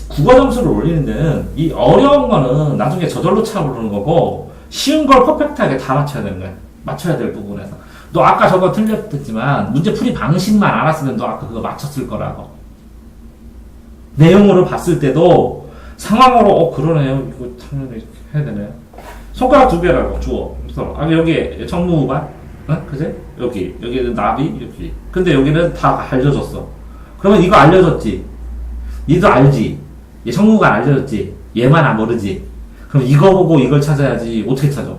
국어 점수를 올리는 데는 이 어려운 거는 나중에 저절로 차오르는 거고 쉬운 걸 퍼펙트하게 다 맞춰야 되는 거야. 맞춰야 될 부분에서. 너 아까 저거 틀렸지만 문제 풀이 방식만 알았으면 너 아까 그거 맞췄을 거라고. 내용으로 봤을 때도 상황으로 그러네요. 이거 당연히 이렇게 해야 되네요. 손가락 2개라고 주어. 그래서 여기 정무반, 그지? 여기는 나비, 여기. 근데 여기는 다 알려줬어. 그러면 이거 알려줬지. 얘도 알지. 얘 정무관 알려줬지. 얘만 안 모르지. 그럼 이거 보고 이걸 찾아야지. 어떻게 찾아?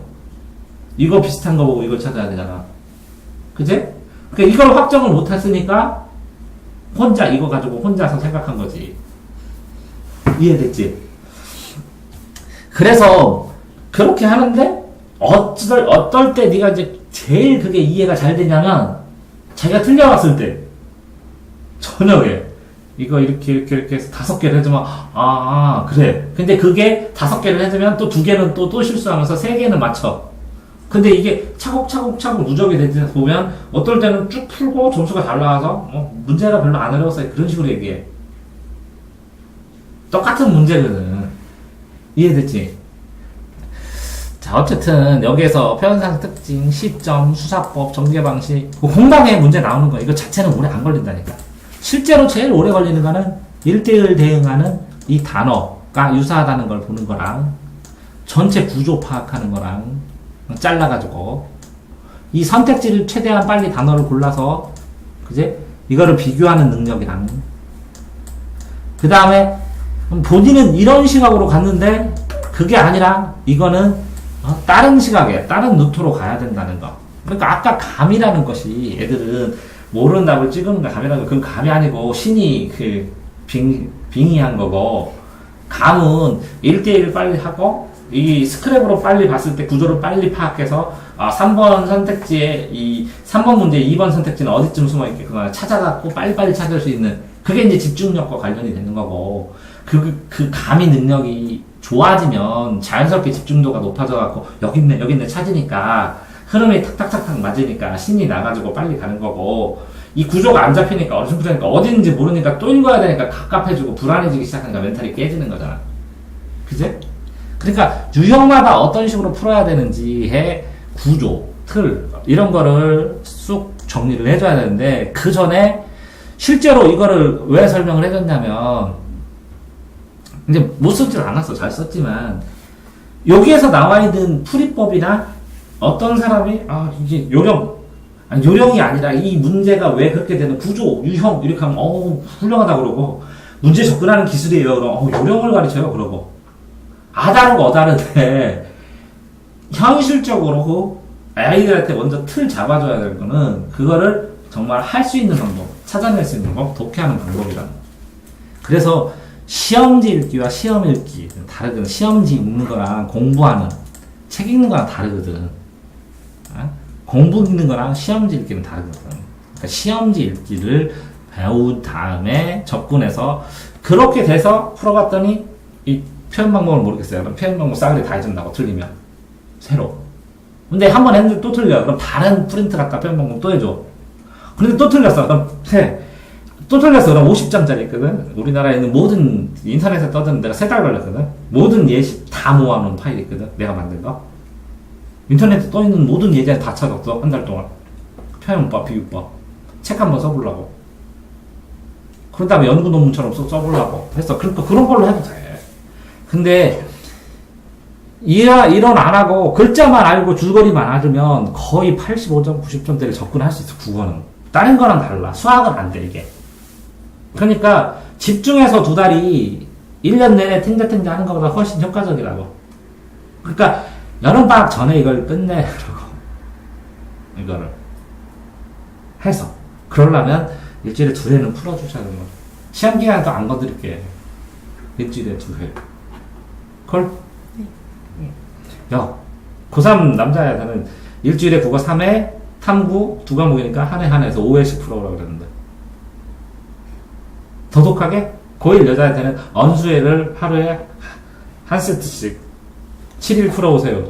이거 비슷한 거 보고 이걸 찾아야 되잖아. 그치? 그러니까 이걸 확정을 못 했으니까 혼자 이거 가지고 혼자서 생각한 거지. 이해됐지? 그래서 그렇게 하는데 어떨 때 네가 이제 제일 그게 이해가 잘 되냐면 자기가 틀려왔을 때 저녁에 이거 이렇게 해서 5개를 해주면 그래. 근데 그게 5개를 해주면 또 2개는 또 실수하면서 3개는 맞춰. 근데 이게 차곡차곡 누적이 되다 보면 어떨 때는 쭉 풀고 점수가 잘 나와서 문제가 별로 안 어려웠어요. 그런 식으로 얘기해. 똑같은 문제거든. 이해됐지? 자, 어쨌든 여기에서 표현상 특징, 시점, 수사법, 전개 방식 공방에 문제 나오는 거 이거 자체는 오래 안 걸린다니까. 실제로 제일 오래 걸리는 거는 1대1 대응하는 이 단어가 유사하다는 걸 보는 거랑 전체 구조 파악하는 거랑 잘라가지고 이 선택지를 최대한 빨리 단어를 골라서 그제 이거를 비교하는 능력이랑 그 다음에 본인은 이런 시각으로 갔는데 그게 아니라 이거는 다른 시각에 다른 루트로 가야 된다는 거. 그러니까 아까 감이라는 것이 애들은 모르는 답을 찍은 감이라는 거. 그건 감이 아니고 신이 빙의한 거고 감은 1대1 빨리 하고 이 스크랩으로 빨리 봤을 때 구조를 빨리 파악해서 3번 선택지에 이 3번 문제 2번 선택지는 어디쯤 숨어 있겠구나 찾아갖고 빨리빨리 찾을 수 있는 그게 이제 집중력과 관련이 되는 거고 그 감이 능력이 좋아지면 자연스럽게 집중도가 높아져갖고 여기 있네 찾으니까 흐름이 탁탁탁탁 맞으니까 신이 나가지고 빨리 가는 거고 이 구조가 안 잡히니까 어중부장니까 어딘지 모르니까 또 읽어야 되니까 갑갑해지고 불안해지기 시작하니까 멘탈이 깨지는 거잖아. 그제? 그러니까 유형마다 어떤 식으로 풀어야 되는지의 구조, 틀 이런 거를 쑥 정리를 해줘야 되는데 그 전에 실제로 이거를 왜 설명을 해줬냐면 이제 못 썼질 않았어. 잘 썼지만 여기에서 나와 있는 풀이법이나 어떤 사람이 이게 요령이 아니라 이 문제가 왜 그렇게 되는 구조, 유형 이렇게 하면 훌륭하다 그러고 문제 접근하는 기술이에요. 그럼 요령을 가르쳐요. 그러고 아다르고 어다른데 현실적으로 아이들한테 먼저 틀 잡아줘야 될 거는 그거를 정말 할 수 있는 방법, 찾아낼 수 있는 방법, 독해하는 방법이라는 거. 그래서 시험지 읽기와 시험 읽기 다르거든. 시험지 읽는 거랑 공부하는 책 읽는 거랑 다르거든. 공부 읽는 거랑 시험지 읽기는 다르거든. 그러니까 시험지 읽기를 배운 다음에 접근해서 그렇게 돼서 풀어봤더니 이 표현 방법을 모르겠어요. 그럼 표현 방법 싸그리 다 해준다고 틀리면 새로. 근데 한 번 했는데 또 틀려. 그럼 다른 프린트 갖다 표현 방법 또 해줘. 근데 또 틀렸어. 그럼 또 틀렸어. 그럼 50장짜리 있거든. 우리나라에 있는 모든 인터넷에 떠드는 데가 3달 걸렸거든. 모든 예시 다 모아놓은 파일이 있거든. 내가 만든 거. 인터넷에 떠있는 모든 예제를 다 찾았어. 한 달 동안. 표현법, 비유법. 책 한번 써보려고. 그런 다음에 연구 논문처럼 써보려고 했어. 그러니까 그런 걸로 해도 돼. 근데 이런 안 하고 글자만 알고 줄거리만 알으면 거의 85점, 90점대를 접근할 수 있어. 국어는. 다른 거랑 달라. 수학은 안 돼, 이게. 그러니까 집중해서 2달이 1년 내내 탱자탱자 하는 것보다 훨씬 효과적이라고. 그러니까 여름방학 전에 이걸 끝내라고. 이거를 해서 그러려면 일주일에 2회는 풀어주셔야 되는 거야. 시험 기간에도 안 건드릴게. 일주일에 2회. 콜? 야, 고3 남자애들은 일주일에 국어 3회, 탐구 2과목이니까 한 해에서 5회씩 풀어오라고 그랬는데. 더 독하게? 고1 여자애들은 언수회를 하루에 한 세트씩 7일 풀어오세요.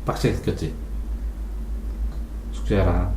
빡세게 느꼈지? 숙제해라.